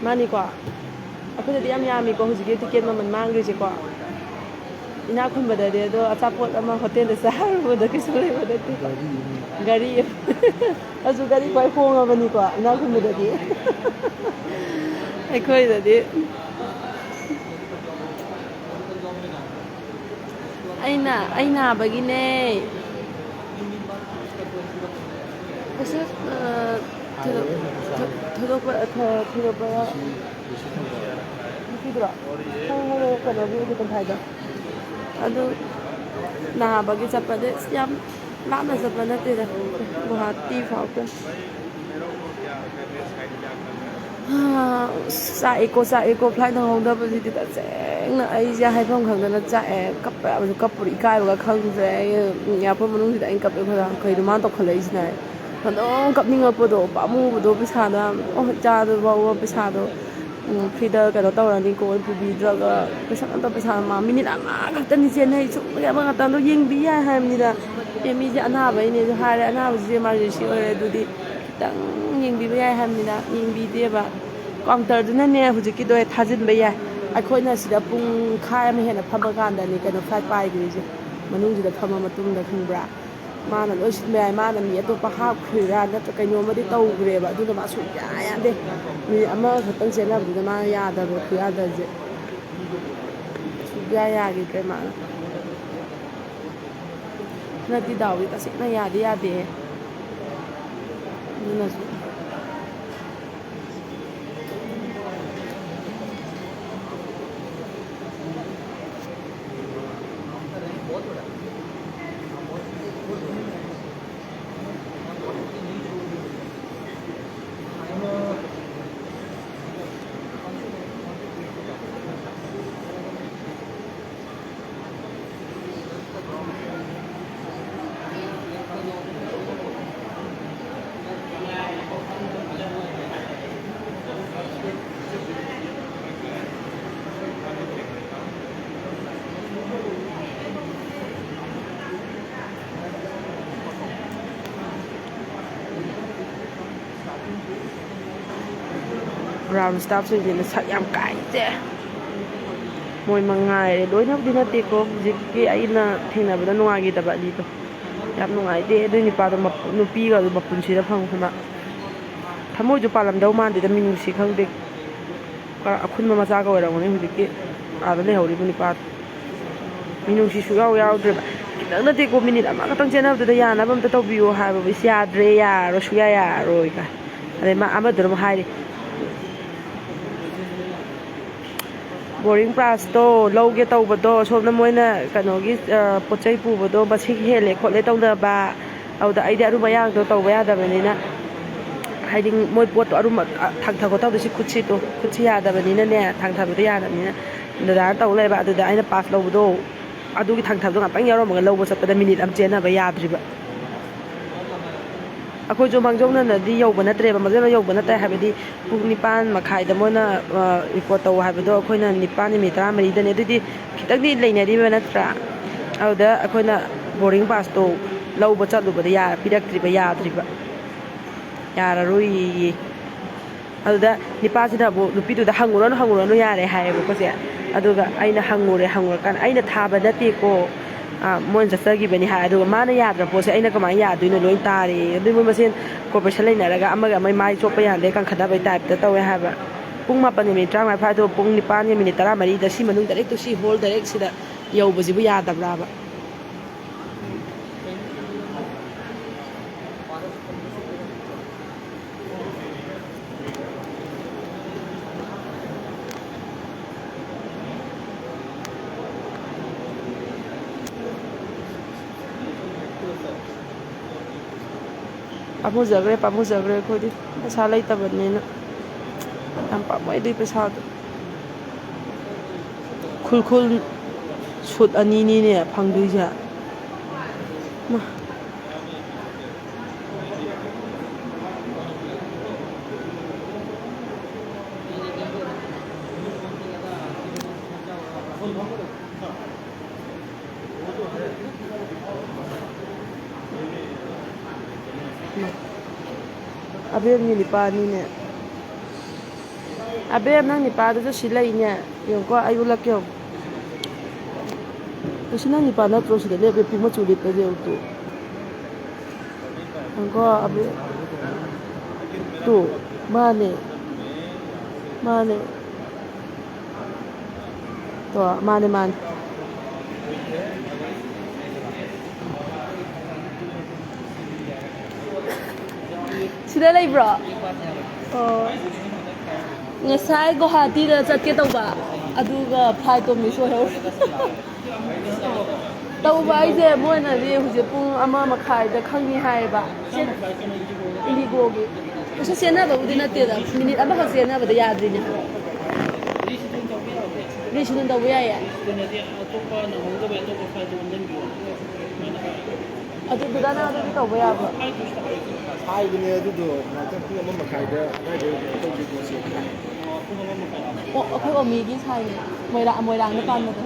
ꯃꯥꯅꯤꯀꯣ ꯑꯩꯈꯣꯏꯗꯗꯤ ꯌꯥꯝ ꯌꯥꯝꯃꯤꯀꯣ ꯍꯧꯖꯤꯛꯀꯤ ꯇꯤꯀꯦꯠ ꯃꯃꯜ ꯃꯥꯡꯈ꯭ꯔꯤꯁꯦꯀꯣ ꯏꯅꯥꯛ ꯈꯨꯟꯕꯗꯗꯤ ꯑꯗꯣ ꯑꯆꯥꯄꯣꯠ ꯑꯃ ꯍꯣꯇꯦꯜꯗ ꯆꯥꯔꯨꯕꯗ ꯀꯩꯁꯨ ꯂꯩꯕ ꯅꯠꯇꯦ ꯒꯥꯔꯤ ꯑꯗꯨ ꯒꯥꯔꯤ ꯈ꯭ꯋꯥꯏ ꯍꯣꯡꯉꯕꯅꯤꯀꯣ ꯏꯅꯥꯛ ꯈꯨꯟꯕꯗꯗꯤ ꯑꯩꯈꯣꯏꯗꯗꯤ ꯑꯩ ꯅꯥꯕꯒꯤꯅꯦ ꯀꯩꯁꯨ ꯊꯣꯏꯗꯣꯛꯄ ꯅꯨꯄꯤꯗꯨꯔꯣ ꯀꯩꯅꯣꯒꯤ ꯇꯪꯈꯥꯏꯗꯣ ꯑꯗꯨ ꯅꯥꯕꯒꯤ ꯆꯠꯄꯗꯤ ꯌꯥꯝ ꯂꯥꯞꯅ ꯆꯠꯄ ꯅꯠꯇꯦꯗ ꯒꯨꯋꯥꯍꯥꯇꯤ ꯐꯥꯎꯇ ꯆꯥꯛꯑꯦꯀꯣ ꯐ꯭ꯂꯥꯏꯠ ꯅꯪꯍꯧꯗꯕꯁꯤꯗꯤ ꯇꯁꯦꯡꯅ ꯑꯩꯁꯦ ꯍꯥꯏꯐꯝ ꯈꯪꯗꯅ ꯆꯥꯛꯑꯦ ꯀꯞꯄ ꯌꯥꯕꯁꯨ ꯀꯞꯄꯨꯔ ꯏꯀꯥꯏꯕꯒ ꯈꯪꯗ꯭ꯔꯦ ꯑꯩ ꯏꯌꯥꯔꯄꯣꯔꯠ ꯃꯅꯨꯡꯁꯤꯗ ꯑꯩꯅ ꯀꯞꯄꯦ ꯀꯩꯅꯣ ꯃꯥꯅ ꯇꯧꯈꯠꯂꯛꯏꯁꯤꯅ ꯑꯗꯨꯝ ꯀꯞꯅꯤꯡꯉꯛꯄꯗꯣ ꯄꯥꯝꯃꯨꯕꯗꯣ ꯄꯩꯁꯥꯗꯣ ꯆꯥꯗ ꯐꯥꯎꯕ ꯄꯩꯁꯥꯗꯣ ꯐ꯭ꯔꯤꯗ ꯀꯩꯅꯣ ꯇꯧꯔꯅꯤꯀꯣ ꯄꯨꯕꯤꯗ꯭ꯔꯒ ꯄꯩꯁꯥ ꯃꯤꯅꯤꯠ ꯑꯃꯈꯛꯇꯅꯤ ꯆꯦꯟꯅꯩ ꯁꯨꯝꯕꯒꯤ ꯑꯃ ꯉꯥꯛꯇꯪꯗꯣ ꯌꯦꯡꯕꯤ ꯌꯥꯏ ꯍꯥꯏꯕꯅꯤꯗ ꯃꯤꯁꯦ ꯑꯅꯥꯕꯩꯅꯦꯁꯨ ꯍꯥꯏꯔꯦ ꯑꯅꯥꯕꯁꯤꯁꯦ ꯏꯃꯥꯔꯖꯦꯟꯁꯤ ꯑꯣꯏꯔꯦ ꯑꯗꯨꯗꯤ ꯈꯤꯇꯪ ꯌꯦꯡꯕꯤꯕ ꯌꯥꯏ ꯍꯥꯏꯕꯅꯤꯗ ꯌꯦꯡꯕꯤꯗꯦꯕ ꯀꯥꯎꯟꯇꯔꯗꯨꯅꯅꯦ ꯍꯧꯖꯤꯛꯀꯤꯗꯣ ꯊꯥꯖꯤꯟꯕ ꯌꯥꯏ ꯑꯩꯈꯣꯏꯅ ꯁꯤꯗ ꯄꯨꯡꯈꯥꯏ ꯑꯃ ꯍꯦꯟꯅ ꯐꯝꯃ ꯀꯥꯟꯗꯅꯤ ꯀꯩꯅꯣ ꯐ꯭ꯂꯥꯏꯠ ꯄꯥꯏꯈ꯭ꯔꯤꯁꯦ ꯃꯅꯨꯡꯁꯤꯗ ꯐꯝꯃ ꯃꯇꯨꯡꯗ ꯈꯪꯕ꯭ꯔꯥ ꯃꯥꯅ ꯂꯣꯏ ꯁꯤꯟꯕ ꯌꯥꯏ ꯃꯥꯅ ꯃꯤ ꯑꯇꯣꯞꯄ ꯍꯥꯞꯈ꯭ꯔꯤꯔꯥ ꯅꯠꯇ꯭ꯔꯒ ꯀꯩꯅꯣꯝꯃꯗꯤ ꯇꯧꯈ꯭ꯔꯦꯕ ꯑꯗꯨꯅ ꯃꯥ ꯁꯨꯡꯌꯥ ꯌꯥꯗꯦ ꯃꯤꯅꯤꯠ ꯑꯃꯈꯛꯇꯪ ꯆꯦꯟꯅꯕꯗꯨꯗ ꯃꯥꯅ ꯌꯥꯗꯕ ꯈꯨꯌꯥꯗꯁꯦ ꯁꯨꯡꯌꯥ ꯌꯥꯈꯤꯗ꯭ꯔꯦ ꯃꯥꯅ ꯍꯟꯗꯛꯇꯤ ꯗꯥꯎꯗꯤ ꯇꯁꯦꯡꯅ ꯌꯥꯗꯦ ꯑꯗꯨꯅꯁꯨ ꯒ꯭ꯔꯥꯎꯟ ꯁ꯭ꯇꯥꯐꯁꯤꯡꯁꯤꯅ ꯁꯛ ꯌꯥꯝ ꯀꯥꯏꯗꯦ ꯃꯣꯏ ꯃꯉꯥꯏꯔꯦ ꯂꯣꯏꯅꯕꯨꯗꯤ ꯅꯠꯇꯦꯀꯣ ꯍꯧꯖꯤꯛꯀꯤ ꯑꯩꯅ ꯊꯦꯡꯅꯕꯗ ꯅꯨꯡꯉꯥꯏꯈꯤꯗꯕ ꯑꯅꯤꯗꯣ ꯌꯥꯝ ꯅꯨꯡꯉꯥꯏꯇꯦ ꯑꯗꯨꯏ ꯅꯨꯄꯥꯗꯣ ꯅꯨꯄꯤꯒ ꯑꯗꯨ ꯃꯄꯨꯟꯁꯤꯗ ꯐꯪꯈꯤꯕ ꯊꯃꯣꯏꯁꯨ ꯄꯥꯜꯂꯝꯗꯧ ꯃꯥꯟꯗꯦꯗ ꯃꯤꯅꯨꯡꯁꯤ ꯈꯪꯗꯦ ꯑꯈꯨꯟꯕ ꯃꯆꯥꯒ ꯑꯣꯏꯔꯝꯒꯅꯤ ꯍꯧꯖꯤꯛꯀꯤ ꯑꯥꯗ ꯂꯩꯍꯧꯔꯤꯕ ꯅꯨꯄꯥꯗꯣ ꯃꯤꯅꯨꯡꯁꯤ ꯁꯨꯡꯌꯥꯎ ꯌꯥꯎꯗ꯭ꯔꯦꯕ ꯈꯤꯇꯪ ꯅꯠꯇꯦꯀꯣ ꯃꯤꯅꯤꯠ ꯑꯃꯈꯛꯇꯪ ꯆꯦꯟꯅꯕꯗꯨꯗ ꯌꯥꯅꯕ ꯑꯝꯇ ꯇꯧꯕꯤꯌꯣ ꯍꯥꯏꯕꯕꯨ ꯏꯁ ꯌꯥꯗ꯭ꯔꯦ ꯌꯥꯔꯔꯣꯏ ꯁꯨꯡꯌꯥ ꯌꯥꯔꯔꯣꯏ ꯀꯥꯏ ꯑꯗꯩ ꯃꯥ ꯑꯃꯗꯨꯅ ꯑꯃꯨꯛ ꯍꯥꯏꯔꯤ ꯕꯣꯔꯗꯤꯡ ꯄꯥꯁꯇꯣ ꯂꯧꯒꯦ ꯇꯧꯕꯗꯣ ꯁꯣꯝꯗ ꯃꯣꯏꯅ ꯀꯩꯅꯣꯒꯤ ꯄꯣꯠ ꯆꯩ ꯄꯨꯕꯗꯣ ꯃꯁꯤꯡ ꯍꯦꯜꯂꯦ ꯈꯣꯠꯂꯦ ꯇꯧꯅꯕ ꯑꯗꯨꯗ ꯑꯩꯗꯤ ꯑꯔꯨꯝ ꯑꯌꯥꯡꯗꯣ ꯇꯧꯕ ꯌꯥꯗꯕꯅꯤꯅ ꯍꯥꯏꯗꯤ ꯃꯣꯏ ꯄꯣꯠꯇꯣ ꯑꯔꯨꯝ ꯊꯥꯡꯊ ꯈꯣꯠꯊꯕꯗꯣ ꯈꯨꯠꯁꯤ ꯌꯥꯗꯕꯅꯤꯅꯅꯦ ꯊꯥꯡꯊꯕꯗꯣ ꯌꯥꯗꯕꯅꯤꯅ ꯗꯗꯥꯅ ꯇꯧ ꯂꯩꯕ ꯑꯗꯨꯗ ꯑꯩꯅ ꯄꯥꯁ ꯂꯧꯕꯗꯣ ꯑꯗꯨꯒꯤ ꯊꯥꯡꯊꯕꯗꯣ ꯉꯥꯛꯇꯪ ꯌꯥꯎꯔꯝꯃꯒ ꯂꯧꯕ ꯆꯠꯄꯗ ꯃꯤꯅꯤꯠ ꯑꯃ ꯆꯦꯟꯅꯕ ꯌꯥꯗ꯭ꯔꯤꯕ ꯑꯩꯈꯣꯏꯁꯨ ꯃꯥꯡꯖꯧꯅꯅꯗꯤ ꯌꯧꯕ ꯅꯠꯇ꯭ꯔꯦꯕ ꯃꯥꯡꯖꯧꯅꯅ ꯌꯧꯕ ꯅꯠꯇ꯭ꯔꯦ ꯍꯥꯏꯕꯗꯤ ꯄꯨꯡ 9:30 ꯃꯣꯏꯅ ꯔꯤꯄꯣꯔꯠ ꯇꯧ ꯍꯥꯏꯕꯗꯣ ꯑꯩꯈꯣꯏꯅ 9:13 ꯑꯗꯨꯗꯤ ꯈꯤꯇꯪꯗꯤ ꯂꯩꯅꯔꯤꯕ ꯅꯠꯇ꯭ꯔꯥ ꯑꯗꯨꯗ ꯑꯩꯈꯣꯏꯅ ꯕꯣꯔꯗꯤꯡ ꯄꯥꯁꯇꯣ ꯂꯧꯕ ꯆꯠꯂꯨꯕꯗ ꯄꯤꯔꯛꯇ꯭ꯔꯤꯕ ꯌꯥꯗ꯭ꯔꯤꯕ ꯌꯥꯔꯔꯣꯏꯌꯦ ꯑꯗꯨꯗ ꯅꯤꯄꯥꯁꯤꯗ ꯑꯃꯨꯛ ꯅꯨꯄꯤꯗꯨꯗ ꯍꯪꯉꯨꯔꯅꯨ ꯌꯥꯔꯦ ꯍꯥꯏꯌꯦꯕꯀꯣ ꯁꯦ ꯑꯗꯨꯒ ꯑꯩꯅ ꯍꯪꯉꯨꯔꯀꯥꯟꯗ ꯑꯩꯅ ꯊꯥꯕ ꯅꯠꯇꯦꯀꯣ ꯃꯣꯏꯅ ꯆꯠꯆꯈꯤꯕꯅꯤ ꯍꯥꯏ ꯑꯗꯨꯒ ꯃꯥꯅ ꯌꯥꯗ꯭ꯔꯕ ꯄꯣꯠꯁꯦ ꯑꯩꯅ ꯀꯃꯥꯏꯅ ꯌꯥꯗꯣꯏꯅꯣ ꯂꯣꯏ ꯇꯥꯔꯦ ꯑꯗꯨꯏ ꯃꯣꯏ ꯃꯁꯦꯟ ꯀꯣꯄꯔꯦꯁꯟ ꯂꯩꯅꯔꯒ ꯑꯃꯒ ꯑꯃ ꯃꯥꯏ ꯆꯣꯞꯄ ꯌꯥꯗꯦ ꯀꯟꯈꯠꯅꯕꯩ ꯇꯥꯏꯞꯇ ꯇꯧꯋꯦ ꯍꯥꯏꯕ ꯄꯨꯡ 4:35 ꯐꯥꯏ ꯑꯗꯨꯒ ꯄꯨꯡ 9:13 ꯁꯤ ꯃꯅꯨꯡ ꯗꯥꯏꯔꯦꯛꯇꯨ ꯁꯤ ꯍꯣꯜ ꯗꯥꯏꯔꯦꯛ ꯁꯤꯗ ꯌꯧꯕꯁꯤꯕꯨ ꯌꯥꯗꯕ꯭ꯔꯥꯕ ꯄꯥꯝꯃꯨꯖꯈ꯭ꯔꯦ ꯑꯩꯈꯣꯏꯗꯤ ꯄꯩꯁꯥ ꯂꯩꯇꯕꯅꯤꯅ ꯌꯥꯝ ꯄꯥꯝꯃꯨꯏ ꯑꯗꯨꯏ ꯄꯩꯁꯥꯗꯣ ꯈꯨꯜ ꯁꯨꯠ 2ꯅꯤꯅꯦ ꯐꯪꯗꯣꯏꯁꯦ ꯑꯕꯦꯝꯒꯤ ꯅꯤꯄꯥꯅꯤꯅꯦ ꯑꯕꯦꯝ ꯅꯪ ꯅꯤꯄꯥꯗꯨꯁꯨ ꯁꯤ ꯂꯩꯅꯦ ꯌꯦꯡꯉꯨꯀꯣ ꯑꯩ ꯎꯠꯂꯛꯀꯦ ꯁꯤ ꯅꯪ ꯅꯤꯄꯥ ꯅꯠꯇ꯭ꯔꯣ ꯁꯤꯗ ꯂꯦꯞꯄꯦ ꯄꯤꯡ ꯃꯆꯨ ꯂꯤꯠꯄꯁꯦ ꯌꯦꯡꯉꯨꯇꯨ ꯌꯦꯡꯉꯨꯀꯣ ꯑꯕꯦꯝ ꯇꯨ ꯃꯥꯅꯦ ꯇꯣ ꯃꯥꯅꯦ ꯁꯤꯗ ꯂꯩꯕ꯭ꯔꯣ ꯑꯣ ꯉꯁꯥꯏ ꯒꯨꯋꯥꯍꯥꯇꯤꯗ ꯆꯠꯀꯦ ꯇꯧꯕ ꯑꯗꯨꯒ ꯐ꯭ꯂꯥꯏꯠꯇꯣ ꯃꯤꯁ ꯑꯣꯏꯍꯧꯔꯦ ꯇꯧꯕ ꯑꯩꯁꯦ ꯃꯣꯏꯅꯗꯤ ꯍꯧꯖꯤꯛ ꯄꯨꯡ 1:30ꯗ ꯈꯪꯅꯤ ꯍꯥꯏꯌꯦꯕ ꯏꯟꯗꯤꯒꯣꯒꯤ ꯀꯩꯁꯨ ꯆꯦꯟꯅꯕꯕꯨꯗꯤ ꯅꯠꯇꯦꯗ ꯃꯤꯅꯤꯠ ꯑꯃꯈꯛ ꯆꯦꯟꯅꯕꯗ ꯌꯥꯗ꯭ꯔꯤꯅꯦ ꯔꯤꯁꯤꯗꯨꯟ ꯇꯧꯕ ꯌꯥꯏꯌꯦ ꯑꯗꯨꯗ ꯅꯪ ꯑꯗꯨꯗꯤ ꯇꯧꯕ ꯌꯥꯕ꯭ꯔꯣ ꯍꯥꯏꯕꯅꯦ ꯑꯗꯨꯗꯣ ꯉꯥꯛꯇꯪ ꯄꯨꯡ 1:30ꯗ ꯑꯗꯥꯏꯗ ꯇꯧꯒꯦ ꯑꯣ ꯑꯩꯈꯣꯏ ꯑꯣꯃꯤꯒꯤ ꯁꯥꯏꯅꯦ ꯃꯣꯏꯔꯥꯡꯗ ꯄꯥꯟꯕꯗꯣ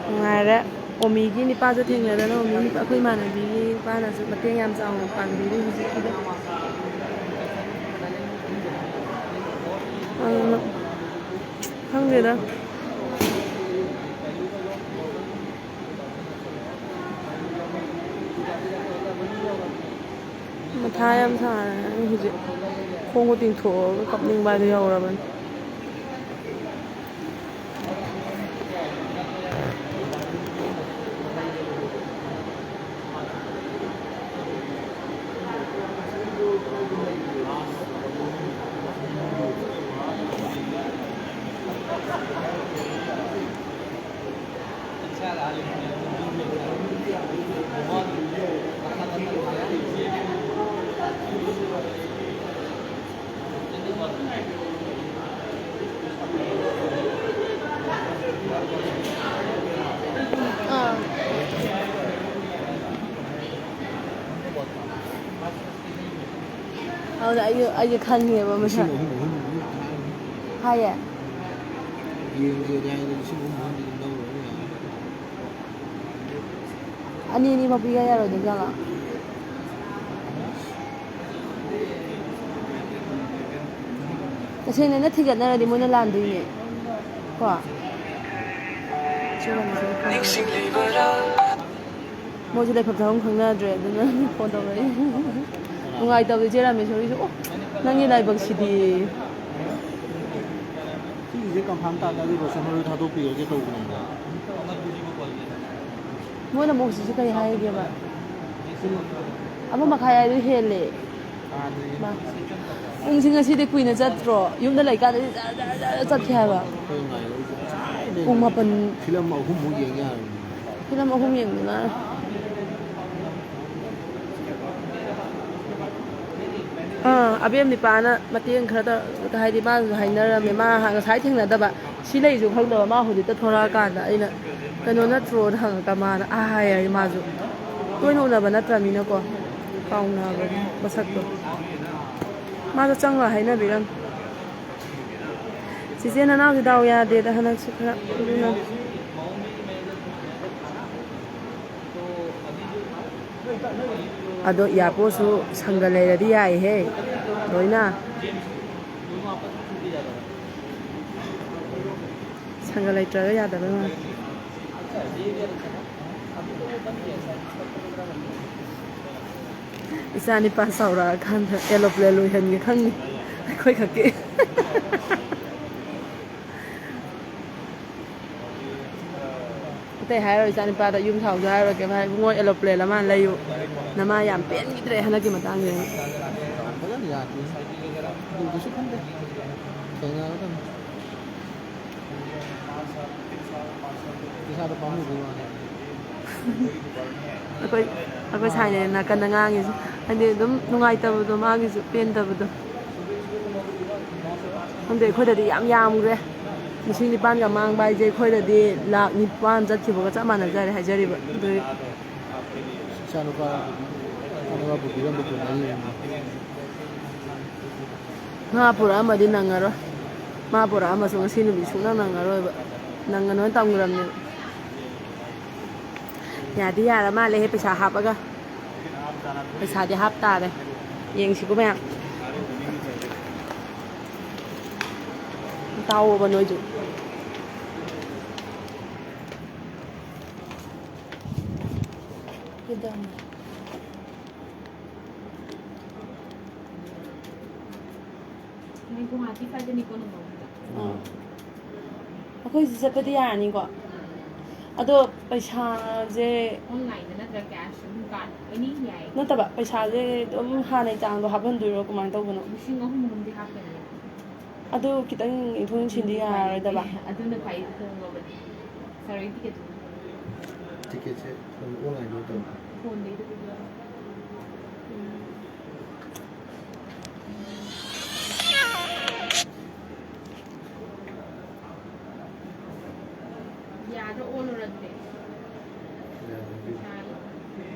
ꯅꯨꯡꯉꯥꯏꯔꯦ ꯑꯣꯃꯤꯒꯤ ꯅꯤꯄꯥꯁꯨ ꯊꯦꯡꯅꯗꯅ ꯑꯩꯈꯣꯏ ꯏꯃꯥꯟꯅꯕꯤꯒꯤ ꯅꯨꯄꯥꯅꯁꯨ ꯃꯇꯦꯡ ꯌꯥꯝ ꯆꯥꯎꯅ ꯄꯥꯡꯕꯤꯔꯤ ꯍꯧꯖꯤꯛꯀꯤꯗꯣ ꯈꯪꯗꯦꯗ ꯃꯊꯥ ꯌꯥꯝ ꯁꯥꯔꯦ ꯑꯩ ꯍꯧꯖꯤꯛ ꯈꯣꯡꯒ ꯇꯤꯡꯊꯣꯛꯑꯒ ꯀꯞꯅꯤꯡꯕ ꯍꯥꯏꯗꯣ ꯌꯧꯔꯕꯅꯤ ꯑꯗꯨꯗ ꯑꯩꯁꯦ ꯈꯪꯉꯦꯕ ꯃꯁꯛ ꯍꯥꯏꯌꯦ ꯑꯅꯤ ꯄꯤꯒ ꯌꯥꯔꯣꯏꯗꯣꯏꯖꯥꯠꯂꯣ ꯇꯁꯦꯡꯅ ꯊꯤꯒꯠꯅꯔꯗꯤ ꯃꯣꯏꯅ ꯂꯥꯟꯗꯣꯏꯅꯦ ꯀꯣ ꯃꯣꯏꯁꯨ ꯂꯩꯐꯝ ꯆꯥꯐꯝ ꯈꯪꯅꯗ꯭ꯔꯦ ꯑꯗꯨꯅ ꯐꯣꯟ ꯇꯧꯔꯛꯏ ꯅꯨꯡꯉꯥꯏꯇꯕꯗꯤ ꯏꯆꯦ ꯔꯥꯃꯦꯁꯣꯔꯤꯁꯨ ꯑꯣ ꯅꯪꯒꯤ ꯂꯥꯏꯕꯛꯁꯤꯗꯤ ꯁꯤꯒꯤꯁꯦ ꯀꯟꯐꯥꯔꯝ ꯇꯥꯗꯤ ꯔꯣꯁꯟ ꯍꯣꯏ ꯊꯥꯗꯣꯛꯄꯤꯔꯒꯦ ꯇꯧꯕꯅꯦꯕ ꯃꯣꯏꯅ ꯑꯃꯨꯛ ꯍꯧꯖꯤꯛꯁꯦ ꯀꯔꯤ ꯍꯥꯏꯒꯦꯕ 1:30 ꯍꯥꯏꯗꯣ ꯍꯦꯜꯂꯦ ꯄꯨꯡꯁꯤ ꯉꯁꯤꯗꯤ ꯀꯨꯏꯅ ꯆꯠꯇ꯭ꯔꯣ ꯌꯨꯝꯗ ꯂꯩꯀꯥꯟꯗꯗꯤ ꯖꯔ ꯆꯠꯈꯤ ꯍꯥꯏꯕ ꯄꯨꯡ 8 ꯐꯤꯂꯝ 3 ꯌꯦꯡ ꯌꯥꯔꯕꯅꯤ ꯐꯤꯂꯝ 3 ꯌꯦꯡꯗꯅ ꯑꯕꯦꯝ ꯅꯤꯄꯥꯅ ꯃꯇꯦꯡ ꯈꯔ ꯍꯥꯏꯗꯤ ꯃꯥꯅꯁꯨ ꯍꯥꯏꯅꯔꯝꯃꯦ ꯃꯥ ꯉꯁꯥꯏ ꯊꯦꯡꯅꯗꯕ ꯁꯤ ꯂꯩꯁꯨ ꯈꯪꯗꯕ ꯃꯥ ꯍꯧꯖꯤꯛꯇ ꯊꯣꯔꯛꯑꯀꯥꯟꯗ ꯑꯩꯅ ꯀꯩꯅꯣ ꯅꯠꯇ꯭ꯔꯣꯅ ꯍꯪꯉꯛꯀ ꯃꯥꯅ ꯍꯥꯏ ꯃꯥꯁꯨ ꯇꯣꯏꯅ ꯎꯅꯕ ꯅꯠꯇ꯭ꯔꯕꯅꯤꯅꯀꯣ ꯀꯥꯎꯅꯕꯒꯤ ꯃꯁꯛꯇꯣ ꯃꯥꯁꯨ ꯆꯪꯉꯒ ꯍꯥꯏꯅꯕꯤꯔꯝꯃꯦ ꯆꯤꯆꯦ ꯅꯅꯥꯎꯁꯦ ꯗꯥꯎ ꯌꯥꯗꯦꯗ ꯍꯟꯗꯛꯁꯨ ꯈꯔ ꯑꯗꯨꯅ ꯑꯗꯣ ꯏꯌꯥꯔꯄꯣꯔꯠꯁꯨ ꯁꯪꯒ ꯂꯩꯔꯗꯤ ꯌꯥꯏꯍꯦ ꯂꯣꯏꯅ ꯁꯪꯒ ꯂꯩꯇ꯭ꯔꯒ ꯌꯥꯗꯕꯩ ꯋꯥꯅꯤ ꯏꯆꯥ ꯅꯤꯄꯥ ꯆꯥꯎꯔꯛꯑꯀꯥꯟꯗ ꯑꯦꯂꯣꯄ꯭ꯂꯦꯟ ꯂꯣꯏꯍꯟꯒꯦ ꯈꯪꯅꯤ ꯑꯩꯈꯣꯏ ꯈꯛꯀꯤ ꯑꯇꯩ ꯍꯥꯏꯔꯣ ꯏꯆꯥ ꯅꯤꯄꯥꯗ ꯌꯨꯝ ꯁꯥꯎꯁꯨ ꯍꯥꯏꯔꯣ ꯀꯩꯝ ꯍꯥꯏ ꯃꯣꯏ ꯑꯦꯂꯣꯄ꯭ꯂꯦꯟ ꯑꯃ ꯂꯩꯌꯨ ꯅꯃꯥ ꯌꯥꯝ ꯄꯦꯟꯈꯤꯗ꯭ꯔꯦ ꯍꯟꯗꯛꯀꯤ ꯃꯇꯥꯡꯁꯦ ꯐꯖꯅ ꯌꯥꯗꯦ ꯑꯗꯨꯒꯤꯁꯨ ꯈꯟꯗꯦ ꯊꯦꯡꯅꯒꯗꯕꯅꯤ ꯄꯩꯁꯥꯗꯣ ꯄꯥꯝꯃꯨꯕꯩ ꯋꯥꯅꯤ ꯑꯩꯈꯣꯏ ꯁꯥꯏꯅ ꯅꯥꯀꯟꯗ ꯉꯥꯡꯉꯤꯁꯦ ꯍꯥꯏꯗꯤ ꯑꯗꯨꯝ ꯅꯨꯡꯉꯥꯏꯇꯕꯗꯣ ꯃꯥꯒꯤꯁꯨ ꯄꯦꯟꯗꯕꯗꯣ ꯈꯪꯗꯦ ꯑꯩꯈꯣꯏꯗꯗꯤ ꯌꯥꯝ ꯌꯥꯝꯈ꯭ꯔꯦ ꯂꯤꯁꯤꯡ 9ꯒ ꯃꯥꯡꯕ ꯍꯥꯏꯁꯦ ꯑꯩꯈꯣꯏꯗꯗꯤ ꯂꯥꯛ 9 ꯆꯠꯈꯤꯕꯒ ꯆꯞ ꯃꯥꯟꯅꯖꯔꯦ ꯍꯥꯏꯖꯔꯤꯕ ꯑꯗꯨꯒꯤ ꯏꯆꯥꯅꯨꯄꯥ ꯄꯨꯕꯤꯔꯝꯕ ꯀꯣꯟꯅꯔꯤꯕꯅꯤ ꯉꯥ ꯄꯨꯔꯛꯑꯃꯗꯤ ꯅꯪꯉꯔꯣꯏ ꯃꯥ ꯄꯨꯔꯛꯑꯃꯁꯨ ꯉꯁꯤ ꯅꯨꯃꯤꯠ ꯁꯨꯡꯅꯪ ꯅꯪꯉꯔꯣꯏꯕ ꯅꯪꯒꯅꯣꯅ ꯇꯝꯈ꯭ꯔꯕꯅꯦꯕ ꯌꯥꯗꯤ ꯌꯥꯔ ꯃꯥꯜꯂꯦꯍꯦ ꯄꯩꯁꯥ ꯍꯥꯞꯄꯒ ꯄꯩꯁꯥꯗꯤ ꯍꯥꯞ ꯇꯥꯔꯦ ꯌꯦꯡꯁꯤꯀꯣ ꯃꯌꯥꯝ ꯇꯥꯎꯑꯣꯕ ꯅꯣꯏꯁꯨ ꯑꯩꯈꯣꯏꯁꯤ ꯆꯠꯄꯗꯤ ꯌꯥꯔꯅꯤꯀꯣ ꯑꯗꯣ ꯄꯩꯁꯥꯁꯦ ꯑꯣꯟꯂꯥꯏꯟꯗ ꯅꯠꯇ꯭ꯔ ꯀꯦꯁ ꯑꯗꯨꯝ ꯀꯥꯔꯗ ꯑꯦꯅꯤ ꯌꯥꯏ ꯅꯠꯇꯕ ꯄꯩꯁꯥꯁꯦ ꯑꯗꯨꯝ ꯍꯥꯟꯅꯩ ꯆꯥꯡꯗꯣ ꯍꯥꯞꯍꯟꯗꯣꯏꯔꯣ ꯀꯃꯥꯏꯅ ꯇꯧꯕꯅꯣ 3,000 ꯍꯥꯞꯀꯅꯤ ꯑꯗꯨ ꯈꯤꯇꯪ ꯏꯟꯊꯣꯛ ꯏꯟꯁꯤꯟꯗꯤ ꯌꯥꯔꯔꯣꯏꯗꯕ ꯑꯗꯨꯅ ꯈ꯭ꯋꯥꯏ ꯍꯣꯡꯉꯕꯅꯤ ꯁꯥꯔ ꯇꯤꯀꯦꯠ ꯇꯤꯀꯦꯠꯁꯦ ꯑꯣꯟꯂꯥꯏꯟꯗ ꯇꯧꯕ ꯐꯣꯟꯗꯩꯗ ꯌꯥꯗ ꯑꯣꯜꯂꯨꯔꯗꯤ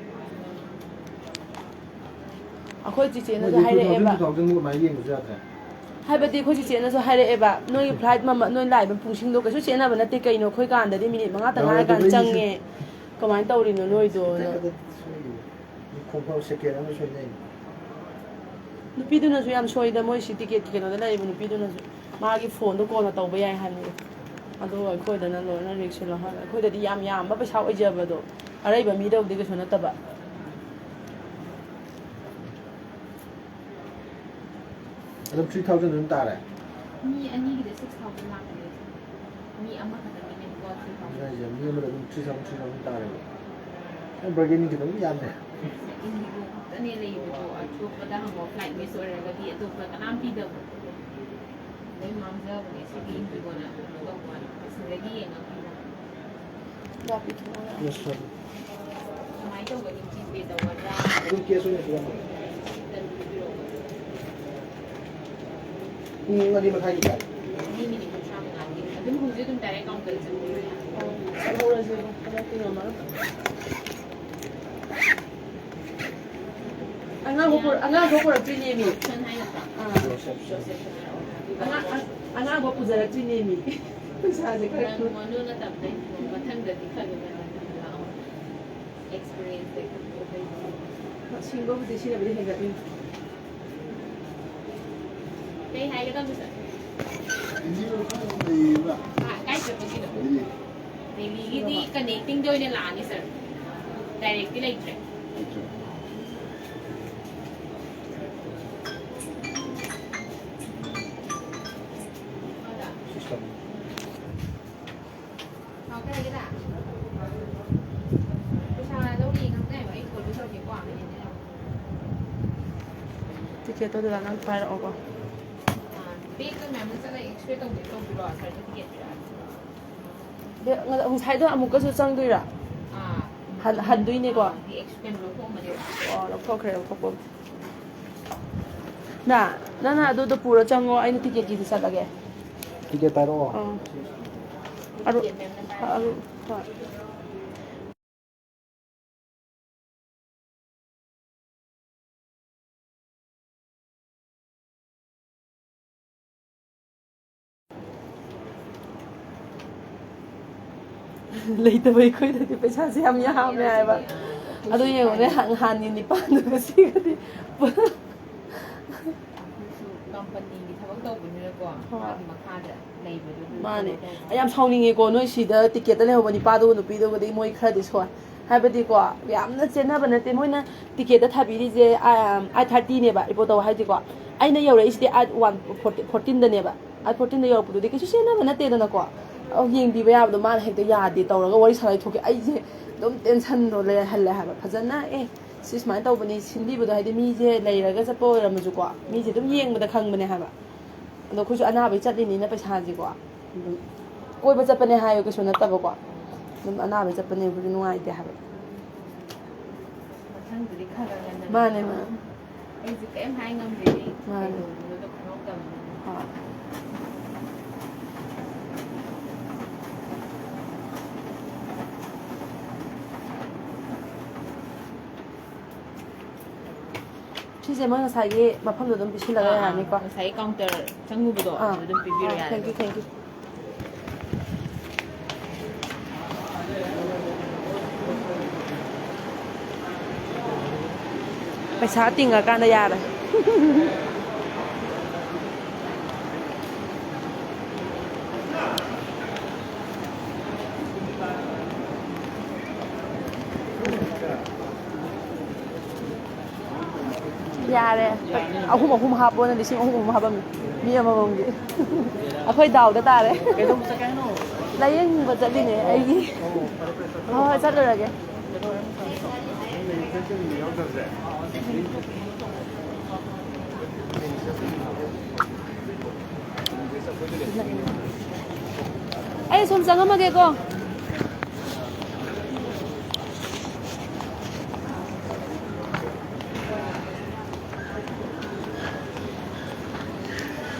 ꯑꯩꯈꯣꯏ ꯆꯤꯆꯦꯅꯁꯨ ꯍꯥꯏꯔꯛꯑꯦꯕ 2000 ꯀꯃꯥꯏꯅ ꯌꯦꯡꯕꯁꯨ ꯌꯥꯗ꯭ꯔꯦ ꯍꯥꯏꯕꯗꯤ ꯑꯩꯈꯣꯏ ꯆꯤꯆꯦꯅꯁꯨ ꯍꯥꯏꯔꯛꯑꯦꯕ ꯅꯣꯏꯒꯤ ꯐ꯭ꯂꯥꯏꯠ ꯃꯃꯜ ꯅꯣꯏ ꯂꯥꯛꯏꯕ ꯄꯨꯡꯁꯤꯡꯗꯣ ꯀꯩꯁꯨ ꯆꯦꯟꯅꯕ ꯅꯠꯇꯦ ꯀꯩꯅꯣ ꯑꯩꯈꯣꯏ ꯀꯥꯟꯗꯗꯤ ꯃꯤꯅꯤꯠ 5ꯇ ꯉꯥꯏꯔꯀꯥꯟꯗ ꯆꯪꯉꯦ ꯀꯃꯥꯏꯅ ꯇꯧꯔꯤꯅꯣ ꯅꯣꯏꯗꯣꯅ ꯈꯣꯡꯐꯥꯎ ꯁꯦꯀꯦꯟ ꯑꯃ ꯁꯣꯏꯅꯩ ꯅꯨꯄꯤꯗꯨꯅꯁꯨ ꯌꯥꯝ ꯁꯣꯏꯗ ꯃꯣꯏꯁꯤ ꯇꯤꯀꯦꯠꯀꯤ ꯀꯩꯅꯣꯗ ꯂꯩꯔꯤꯕ ꯅꯨꯄꯤꯗꯨꯅꯁꯨ ꯃꯥꯒꯤ ꯐꯣꯟꯗꯣ ꯀꯣꯟꯅ ꯇꯧꯕ ꯌꯥꯏ ꯍꯥꯏꯕꯅꯤ ꯑꯗꯨꯒ ꯑꯩꯈꯣꯏꯗꯅ ꯂꯣꯏꯅ ꯔꯤꯛꯁ ꯂꯧꯍꯜꯂꯦ ꯑꯩꯈꯣꯏꯗꯗꯤ ꯌꯥꯝ ꯌꯥꯝꯕ ꯄꯩꯁꯥ ꯑꯣꯏꯖꯕꯗꯣ ꯑꯔꯩꯕ ꯃꯤꯗꯕꯨꯗꯤ ꯀꯩꯁꯨ ꯅꯠꯇꯕ ꯑꯗꯨꯝ 3000 ꯑꯗꯨꯝ ꯇꯥꯔꯦ ꯃꯤ ꯑꯅꯤꯒꯤꯗ 6,000 ꯂꯥꯛꯀꯅꯤ ꯃꯤ ꯑꯃꯈꯛꯇꯪꯒꯤꯅꯦꯀꯣ 3,000 ꯃꯤ ꯑꯃꯗ ꯑꯗꯨꯝ 3000 ꯇꯥꯔꯦꯕ ꯕꯔꯒꯦꯅꯤꯡ ꯈꯤꯇꯪ ꯌꯥꯝꯃꯦ ꯏꯟꯗꯤꯒꯣ ꯈꯛꯇꯅꯦ ꯂꯩꯕꯗꯣ ꯑꯇꯣꯞꯄꯗ ꯍꯪꯉꯣ ꯐ꯭ꯂꯥꯏꯠ ꯃꯤꯁ ꯑꯣꯏꯔꯒꯗꯤ ꯑꯇꯣꯞꯄ ꯀꯅꯥꯝ ꯄꯤꯗꯕ ꯂꯣꯏ ꯃꯥꯡꯖꯕꯅꯦ ꯁꯤꯒꯤ ꯏꯟꯗꯤꯒꯣꯅ ꯀꯩꯅꯣ ꯇꯧꯕ ꯁꯤꯗꯒꯤ ꯌꯦꯡꯉꯛꯄꯤꯕ ꯀꯃꯥꯏꯅ ꯇꯧꯒꯅꯤ ꯖꯤꯄꯦ ꯇꯧꯒꯗ꯭ꯔꯥ ꯑꯗꯨꯝ ꯀꯦꯁ ꯑꯣꯏꯅ ꯄꯤꯔꯝꯃꯣ ꯄꯨꯡ 2 ꯃꯈꯥꯏꯒꯤ ꯇꯥꯏ ꯃꯤꯅꯤꯠ 35ꯒꯤ ꯑꯗꯨꯝ ꯍꯧꯖꯤꯛ ꯑꯗꯨꯝ ꯗꯥꯏꯔꯦꯛ ꯀꯥꯎꯟꯇꯔꯗ ꯆꯠꯄꯤꯔꯣ ꯌꯥꯏ ꯆꯠꯍꯧꯔꯁꯦꯕ ꯍꯟꯗꯛꯇꯤ ꯉꯝꯃꯔꯣꯏ ꯑꯉꯥꯡꯐꯥꯎ ꯄꯨꯔꯛꯇꯣꯏꯅꯦ ꯃꯤ ꯑꯣꯞꯁꯟ ꯍꯥꯏꯒꯗ꯭ꯔꯥ ꯑꯉꯥꯡꯐꯥꯎ ꯄꯨꯖꯔꯛꯇꯣꯏꯅꯦ ꯃꯤ ꯄꯩꯁꯥꯁꯦ ꯈꯔ ꯅꯪ ꯑꯗꯨꯅ ꯇꯝꯗꯩ ꯃꯊꯪꯗꯗꯤ ꯈꯪꯉꯦ ꯑꯦꯛꯁꯄꯤꯔꯤꯌꯦꯟꯁ ꯁꯤꯡꯕꯕꯨꯗꯤ ꯁꯤꯅꯕꯨꯗꯤ ꯍꯦꯟꯒꯠꯂꯤ ꯀꯩ ꯍꯥꯏꯒꯗꯕꯅꯣ ꯁꯥꯔ ꯀꯥꯏ ꯆꯠꯄꯒꯤꯅꯣ ꯗꯦꯜꯂꯤꯒꯤꯗꯤ ꯀꯅꯦꯛꯇꯤꯡꯗ ꯑꯣꯏꯅ ꯂꯥꯛꯑꯅꯤ ꯁꯥꯔ ꯗꯥꯏꯔꯦꯛꯇꯤ ꯂꯩꯇ꯭ꯔꯦ ꯇꯤꯀꯦꯠꯇꯣ ꯑꯗꯨꯗ ꯅꯪ ꯄꯥꯏꯔꯛꯑꯣꯀꯣ ꯕꯦꯒꯇ ꯃꯌꯥꯝꯅ ꯆꯠꯂꯒ ꯑꯦꯛꯁꯔꯦ ꯇꯧꯕꯤꯔꯣ ꯁꯥꯔꯇꯤꯐꯤꯀꯦꯠ ꯉꯁꯥꯏꯗꯣ ꯑꯃꯨꯛꯀꯁꯨ ꯆꯪꯗꯣꯏꯔꯥ ꯍꯟꯗꯣꯏꯅꯦꯀꯣ ꯑꯣ ꯂꯧꯊꯣꯛꯈ꯭ꯔꯦ ꯂꯧꯊꯣꯛꯄ ꯅꯪꯅ ꯑꯗꯨꯗꯣ ꯄꯨꯔ ꯆꯪꯉꯣ ꯑꯩꯅ ꯇꯤꯀꯦꯠꯀꯤꯗꯤ ꯆꯠꯂꯒꯦ ꯇꯤꯀꯦꯠ ꯄꯥꯏꯔꯛꯑꯣ ꯑꯗꯨ ꯍꯣꯏ ꯂꯩꯇꯕ ꯑꯩꯈꯣꯏꯗꯗꯤ ꯄꯩꯁꯥꯁꯦ ꯌꯥꯝ ꯌꯥꯝꯃꯦ ꯍꯥꯏꯕ ꯑꯗꯨ ꯌꯦꯡꯉꯣꯅꯦ ꯍꯥꯟꯅꯤ ꯅꯤꯄꯥꯟꯗꯨꯒ ꯁꯤꯒꯗꯤ ꯀꯝꯄꯅꯤꯒꯤ ꯊꯕꯛ ꯇꯧꯕꯅꯤꯅꯀꯣ ꯃꯥꯒꯤ ꯃꯈꯥꯗ ꯂꯩꯕꯗꯨ ꯃꯥꯅꯦ ꯑꯩ ꯌꯥꯝ ꯁꯥꯎꯅꯤꯡꯉꯦꯀꯣ ꯅꯣꯏ ꯁꯤꯗ ꯇꯤꯀꯦꯠꯇ ꯂꯩꯍꯧꯕ ꯅꯨꯄꯥꯗꯨꯒ ꯅꯨꯄꯤꯗꯨꯒꯗꯤ ꯃꯣꯏ ꯈꯔꯗꯤ ꯁꯣꯏ ꯍꯥꯏꯕꯗꯤꯀꯣ ꯌꯥꯝꯅ ꯆꯦꯟꯅꯕ ꯅꯠꯇꯦ ꯃꯣꯏꯅ ꯇꯤꯀꯦꯠꯇ ꯊꯥꯕꯤꯔꯤꯁꯦ 8:30ꯅꯦꯕ ꯔꯤꯄꯣꯔꯠ ꯇꯧ ꯍꯥꯏꯗꯤꯀꯣ ꯑꯩꯅ ꯌꯧꯔꯛꯏꯁꯤꯗꯤ 8:14ꯗꯅꯦꯕ 8:14ꯗ ꯌꯧꯔꯛꯄꯗꯨꯗꯤ ꯀꯩꯁꯨ ꯆꯦꯟꯅꯕ ꯅꯠꯇꯦꯗꯅꯀോ ꯌꯦꯡꯕꯤꯕ ꯌꯥꯕꯗꯣ ꯃꯥꯅ ꯍꯦꯛꯇ ꯌꯥꯗꯦ ꯇꯧꯔꯒ ꯋꯥꯔꯤ ꯁꯥꯟꯅ ꯊꯣꯛꯀꯦ ꯑꯩꯁꯦ ꯑꯗꯨꯝ ꯇꯦꯟꯁꯟꯗꯣ ꯂꯩꯍꯜꯂꯦ ꯍꯥꯏꯕ ꯐꯖꯅ ꯁꯤ ꯁꯨꯃꯥꯏꯅ ꯇꯧꯕꯅꯤ ꯁꯤꯟꯕꯤꯕꯗꯣ ꯍꯥꯏꯗꯤ ꯃꯤꯁꯦ ꯂꯩꯔꯒ ꯆꯠꯄ ꯑꯣꯏꯔꯝꯃꯁꯨꯀꯣ ꯃꯤꯁꯦ ꯑꯗꯨꯝ ꯌꯦꯡꯕꯗ ꯈꯪꯕꯅꯦ ꯍꯥꯏꯕ ꯑꯗꯣ ꯑꯩꯈꯣꯏꯁꯨ ꯑꯅꯥꯕꯩ ꯆꯠꯂꯤꯅꯤꯅ ꯄꯩꯁꯥꯁꯤꯀꯣ ꯑꯗꯨꯝ ꯀꯣꯏꯕ ꯆꯠꯄꯅꯦ ꯍꯥꯏꯌꯣ ꯀꯩꯁꯨ ꯅꯠꯇꯕꯀꯣ ꯑꯗꯨꯝ ꯑꯅꯥꯕꯩ ꯆꯠꯄꯅꯦ ꯑꯩꯈꯣꯏꯁꯨ ꯅꯨꯡꯉꯥꯏꯇꯦ ꯍꯥꯏꯕ ꯃꯊꯪꯗꯗꯤ ꯈꯔ ꯉꯟꯅ ꯃꯥꯅꯦ ꯃꯥꯅꯦ ꯑꯩꯁꯨ ꯀꯩꯝ ꯍꯥꯏ ꯉꯝꯗꯦꯅꯦ ꯃꯥꯅꯦ ꯀꯩꯗꯧꯕꯅꯣꯗꯣ ꯈꯪꯍꯧꯗꯕꯅꯤꯅ ꯍꯣꯏ ꯁꯤꯁꯦ ꯃꯣꯏ ꯉꯁꯥꯏꯒꯤ ꯃꯐꯝꯗꯣ ꯑꯗꯨꯝ ꯄꯤꯁꯤꯜꯂꯒ ꯌꯥꯔꯅꯤꯀꯣ ꯉꯁꯥꯏ ꯀꯥꯎꯟꯇꯔ ꯆꯪꯉꯨꯕꯗꯣ ꯑꯗꯨ ꯑꯗꯨꯝ ꯄꯤꯕꯤꯔꯣ ꯌꯥꯔꯦ ꯊꯦꯡꯛꯌꯨ ꯊꯦꯡꯛꯌꯨ ꯄꯩꯁꯥ ꯇꯤꯡꯉꯀꯥꯟꯗ ꯌꯥꯔꯦ ꯌꯥꯔꯦ ꯑꯍꯨꯝ ꯍꯥꯞꯄꯣꯅ 3,000 ꯍꯥꯞꯄꯝꯃꯤ ꯃꯤ ꯑꯃꯃꯝꯒꯤ ꯑꯩꯈꯣꯏ ꯗꯥꯎꯗ ꯇꯥꯔꯦ ꯀꯩꯗꯧꯕ ꯆꯠꯀꯦ ꯍꯥꯏꯅꯣ ꯂꯥꯏꯌꯦꯡꯕ ꯆꯠꯂꯤꯅꯦ ꯑꯩꯒꯤ ꯍꯣꯏ ꯍꯣꯏ ꯆꯠꯂꯨꯔꯒꯦ ꯑꯩ ꯁꯨꯝ ꯆꯪꯉꯝꯃꯒꯦꯀꯣ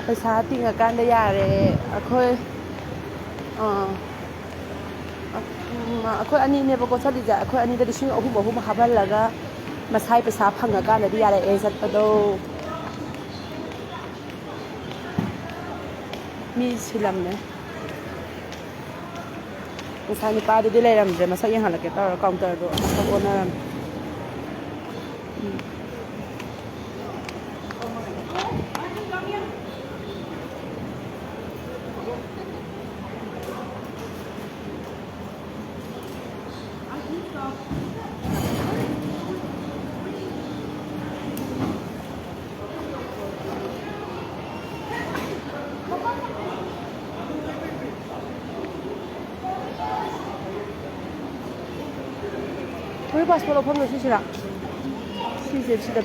ꯄꯩꯁꯥ ꯇꯤꯡꯉꯀꯥꯟꯗ ꯌꯥꯔꯦ ꯑꯩꯈꯣꯏ ꯑꯩꯈꯣꯏ ꯑꯅꯤꯅꯦꯕꯀꯣ ꯆꯠꯂꯤꯁꯦ ꯑꯩꯈꯣꯏ ꯑꯅꯤꯗ 3,000 ꯍꯥꯞꯍꯜꯂꯒ ꯃꯁꯥꯏ ꯄꯩꯁꯥ ꯐꯪꯉꯀꯥꯟꯗꯗꯤ ꯌꯥꯔꯛꯑꯦ ꯆꯠꯄꯗꯣ ꯃꯤ ꯁꯤꯜꯂꯝꯃꯦ ꯉꯁꯥꯏ ꯅꯨꯄꯥꯗꯨꯗꯤ ꯂꯩꯔꯝꯗ꯭ꯔꯦ ꯃꯁꯛ ꯌꯦꯡꯍꯜꯂꯛꯀꯦ ꯇꯧꯔ ꯀꯥꯎꯟꯇꯔꯗꯣ ꯃꯁꯛ ꯑꯣꯟꯅꯔꯝꯃꯦ 우리 파스포르트 ꯂꯧꯐꯝꯗꯣ ꯁꯤꯁꯤꯔꯥ ꯁꯤꯁꯦ ꯁꯤꯗ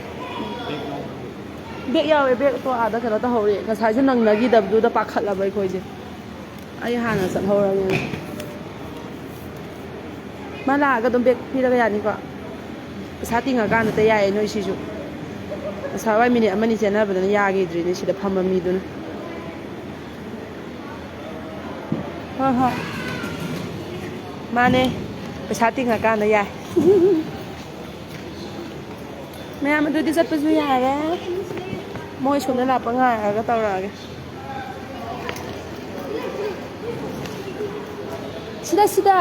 ꯕꯦꯛ ꯌꯥꯎꯋꯦ ꯕꯦꯛꯇꯣ ꯑꯥꯗ ꯀꯩꯅꯣ ꯇꯧꯍꯧꯔꯤ ꯉꯁꯥꯏꯁꯨ ꯅꯪꯅꯈꯤꯗꯕꯗꯨꯗ ꯄꯥꯈꯠꯂꯕ ꯑꯩꯈꯣꯏꯁꯦ ꯑꯩ ꯍꯥꯟꯅ ꯆꯠꯍꯧꯔꯒꯦꯅ ꯃꯥ ꯂꯥꯛꯑꯒ ꯑꯗꯨꯝ ꯕꯦꯛ ꯄꯤꯔꯒ ꯌꯥꯅꯤꯀꯣ ꯄꯩꯁꯥ ꯇꯤꯡꯉꯀꯥꯟꯗꯇ ꯌꯥꯏꯌꯦ ꯅꯣꯏ ꯁꯤꯁꯨ ꯉꯁꯥꯏꯋꯥꯏ ꯃꯤꯅꯤꯠ 1-2 ꯆꯦꯟꯅꯕꯗꯅ ꯌꯥꯈꯤꯗ꯭ꯔꯤꯅꯦ ꯁꯤꯗ ꯐꯝꯕ ꯃꯤꯗꯨꯅ ꯍꯣꯏ ꯍꯣꯏ ꯃꯥꯅꯦ ꯄꯩꯁꯥ ꯇꯤꯡꯉꯀꯥꯟꯗ ꯌꯥꯏ ꯃꯌꯥꯝ ꯑꯗꯨꯗꯤ ꯆꯠꯄꯁꯨ ꯌꯥꯔꯦ ꯃꯣꯏ ꯁꯣꯝꯗ ꯂꯥꯛꯄ ꯉꯥꯏꯔꯒ ꯇꯧꯔꯛꯑꯒꯦ ꯁꯤꯗ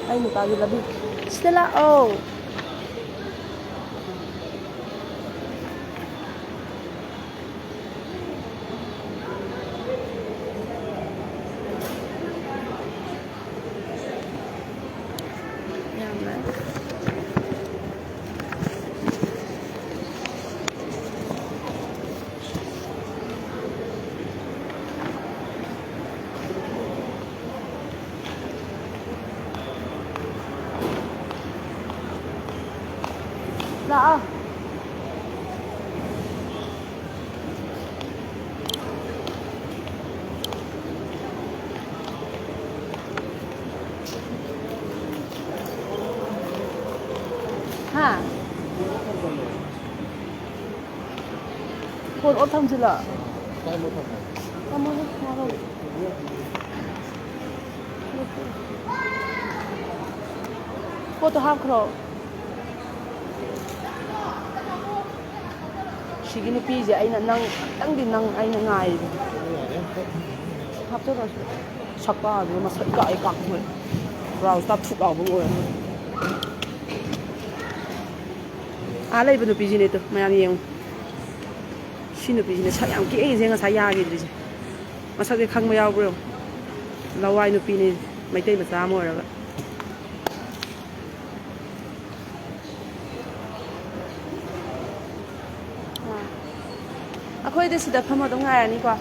ꯑꯩ ꯅꯨꯄꯥꯒꯤ ꯂꯝꯕꯤ ꯁꯤꯗ ꯂꯥꯛꯑꯣ 나아 하 곧 어탕질라 한번 하고 그것도 하크로 ꯁꯤꯒꯤ ꯅꯨꯄꯤꯁꯦ ꯑꯩꯅ ꯅꯪ ꯈꯤꯇꯪꯗꯤ ꯅꯪ ꯑꯩꯅ ꯉꯥꯏꯔꯤꯁꯦ ꯍꯥꯞꯆꯔꯁꯨ ꯁꯛꯄ ꯑꯗꯨꯒ ꯃꯁꯛ ꯀꯥꯛꯑꯦ ꯀꯥꯛꯄ ꯕ꯭ꯔꯥꯎꯁ ꯇꯥꯞ ꯊꯨꯛ ꯂꯥꯎꯕ ꯑꯣꯏꯔꯝꯃꯤ ꯂꯩꯕ ꯅꯨꯄꯤꯁꯤꯅꯦ ꯇꯨ ꯃꯌꯥꯝ ꯌꯦꯡꯉꯨ ꯁꯤ ꯅꯨꯄꯤꯁꯤꯅꯦ ꯁꯛ ꯌꯥꯝ ꯀꯦꯡꯉꯤꯁꯦ ꯉꯁꯥꯏ ꯌꯥꯈꯤꯗ꯭ꯔꯤꯁꯦ ꯃꯁꯛꯁꯦ ꯈꯪꯕ ꯌꯥꯎꯕ꯭ꯔꯣ ꯂꯋꯥꯏ ꯅꯨꯄꯤꯅꯤ ꯃꯩꯇꯩ ꯃꯆꯥ ꯑꯃ ꯑꯣꯏꯔꯒ ꯑꯩꯈꯣꯏꯗꯤ ꯁꯤꯗ ꯐꯝꯃ ꯑꯗꯨꯝ ꯉꯥꯏꯔꯅꯤꯀꯣ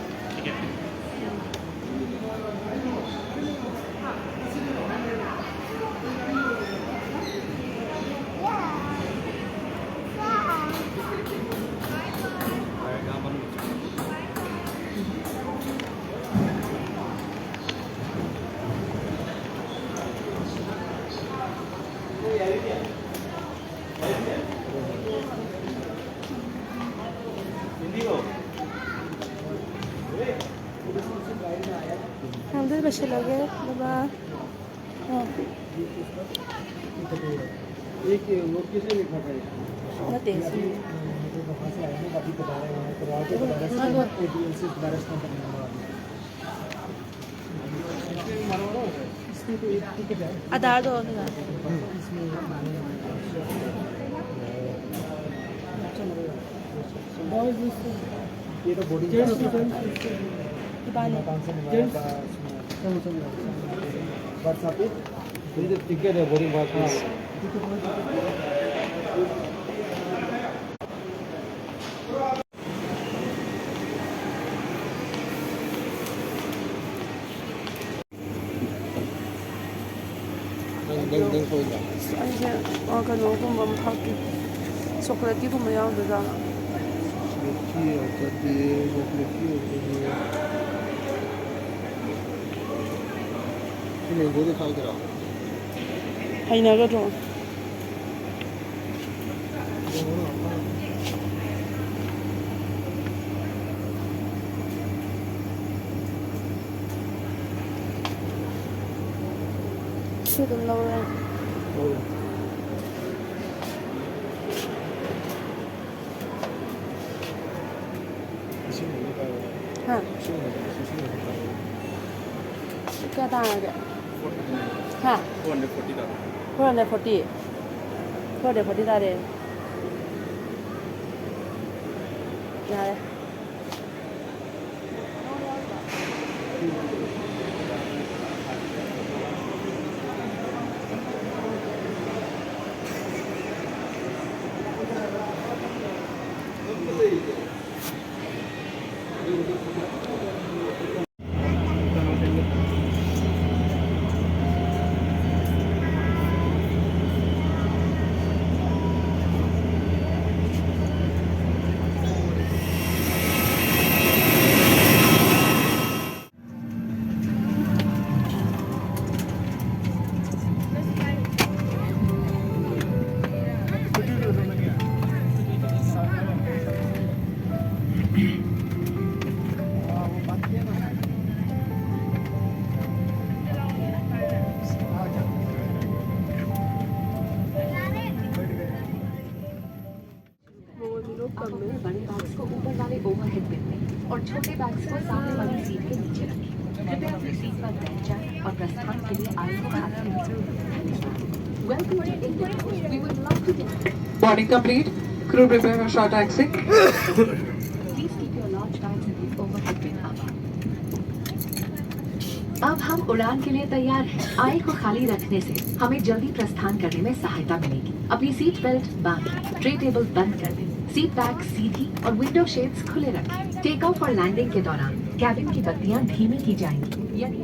हमदे बच्चे लगे बाबा एक नोट किसने लिखा था ना तेजी भाषा है ना काफी बता रहे हैं तो आगे बता रहे हैं एटीएल से डायरेक्ट कंपनी इसमें तो एक टिकट है आधार दो इसमें ये तो बोर्डिंग व्हाट्सएप पे टिकट है बोर्डिंग पास ꯑꯩꯁꯦ ꯀꯩꯅꯣꯒꯨꯝꯕ ꯑꯃ ꯊꯛꯀꯦ ꯆꯣꯀ꯭ꯂꯦꯠꯀꯤꯒꯨꯝꯕ ꯌꯥꯎꯗꯣꯏꯖꯥꯠꯂꯣ ꯍꯩꯅꯒꯗ꯭ꯔꯣ ꯁꯤ ꯑꯗꯨꯝ ꯂꯧꯔꯦ ꯍꯥ ꯀꯌꯥ ꯇꯥꯔꯒꯦ ꯍꯥ 440 ꯇꯥꯔꯦ ꯌꯥꯔꯦ बड़े बैग्स को ऊपर वाले ओवरहेड बिन में और छोटे बैग्स को सामने वाली सीट के नीचे रखें। कृपया अपनी सीट पर बैठ जाएं और प्रस्थान के लिए आयु को हाथ में Welcome to India. We would love to get. Boarding complete. Crew prepare for short taxi. Please keep your large bags in the overhead bin up. अब हम उड़ान के लिए तैयार हैं। आय को खाली रखने से हमें जल्दी प्रस्थान करने में सहायता मिलेगी। अपनी सीट बेल्ट बांधें, ट्रे टेबल बंद कर दें, सीट बैक सीधी और विंडो शेड्स खुले रखें। टेक ऑफ और लैंडिंग के दौरान कैबिन की बत्तियां धीमी की जाएंगी। यदि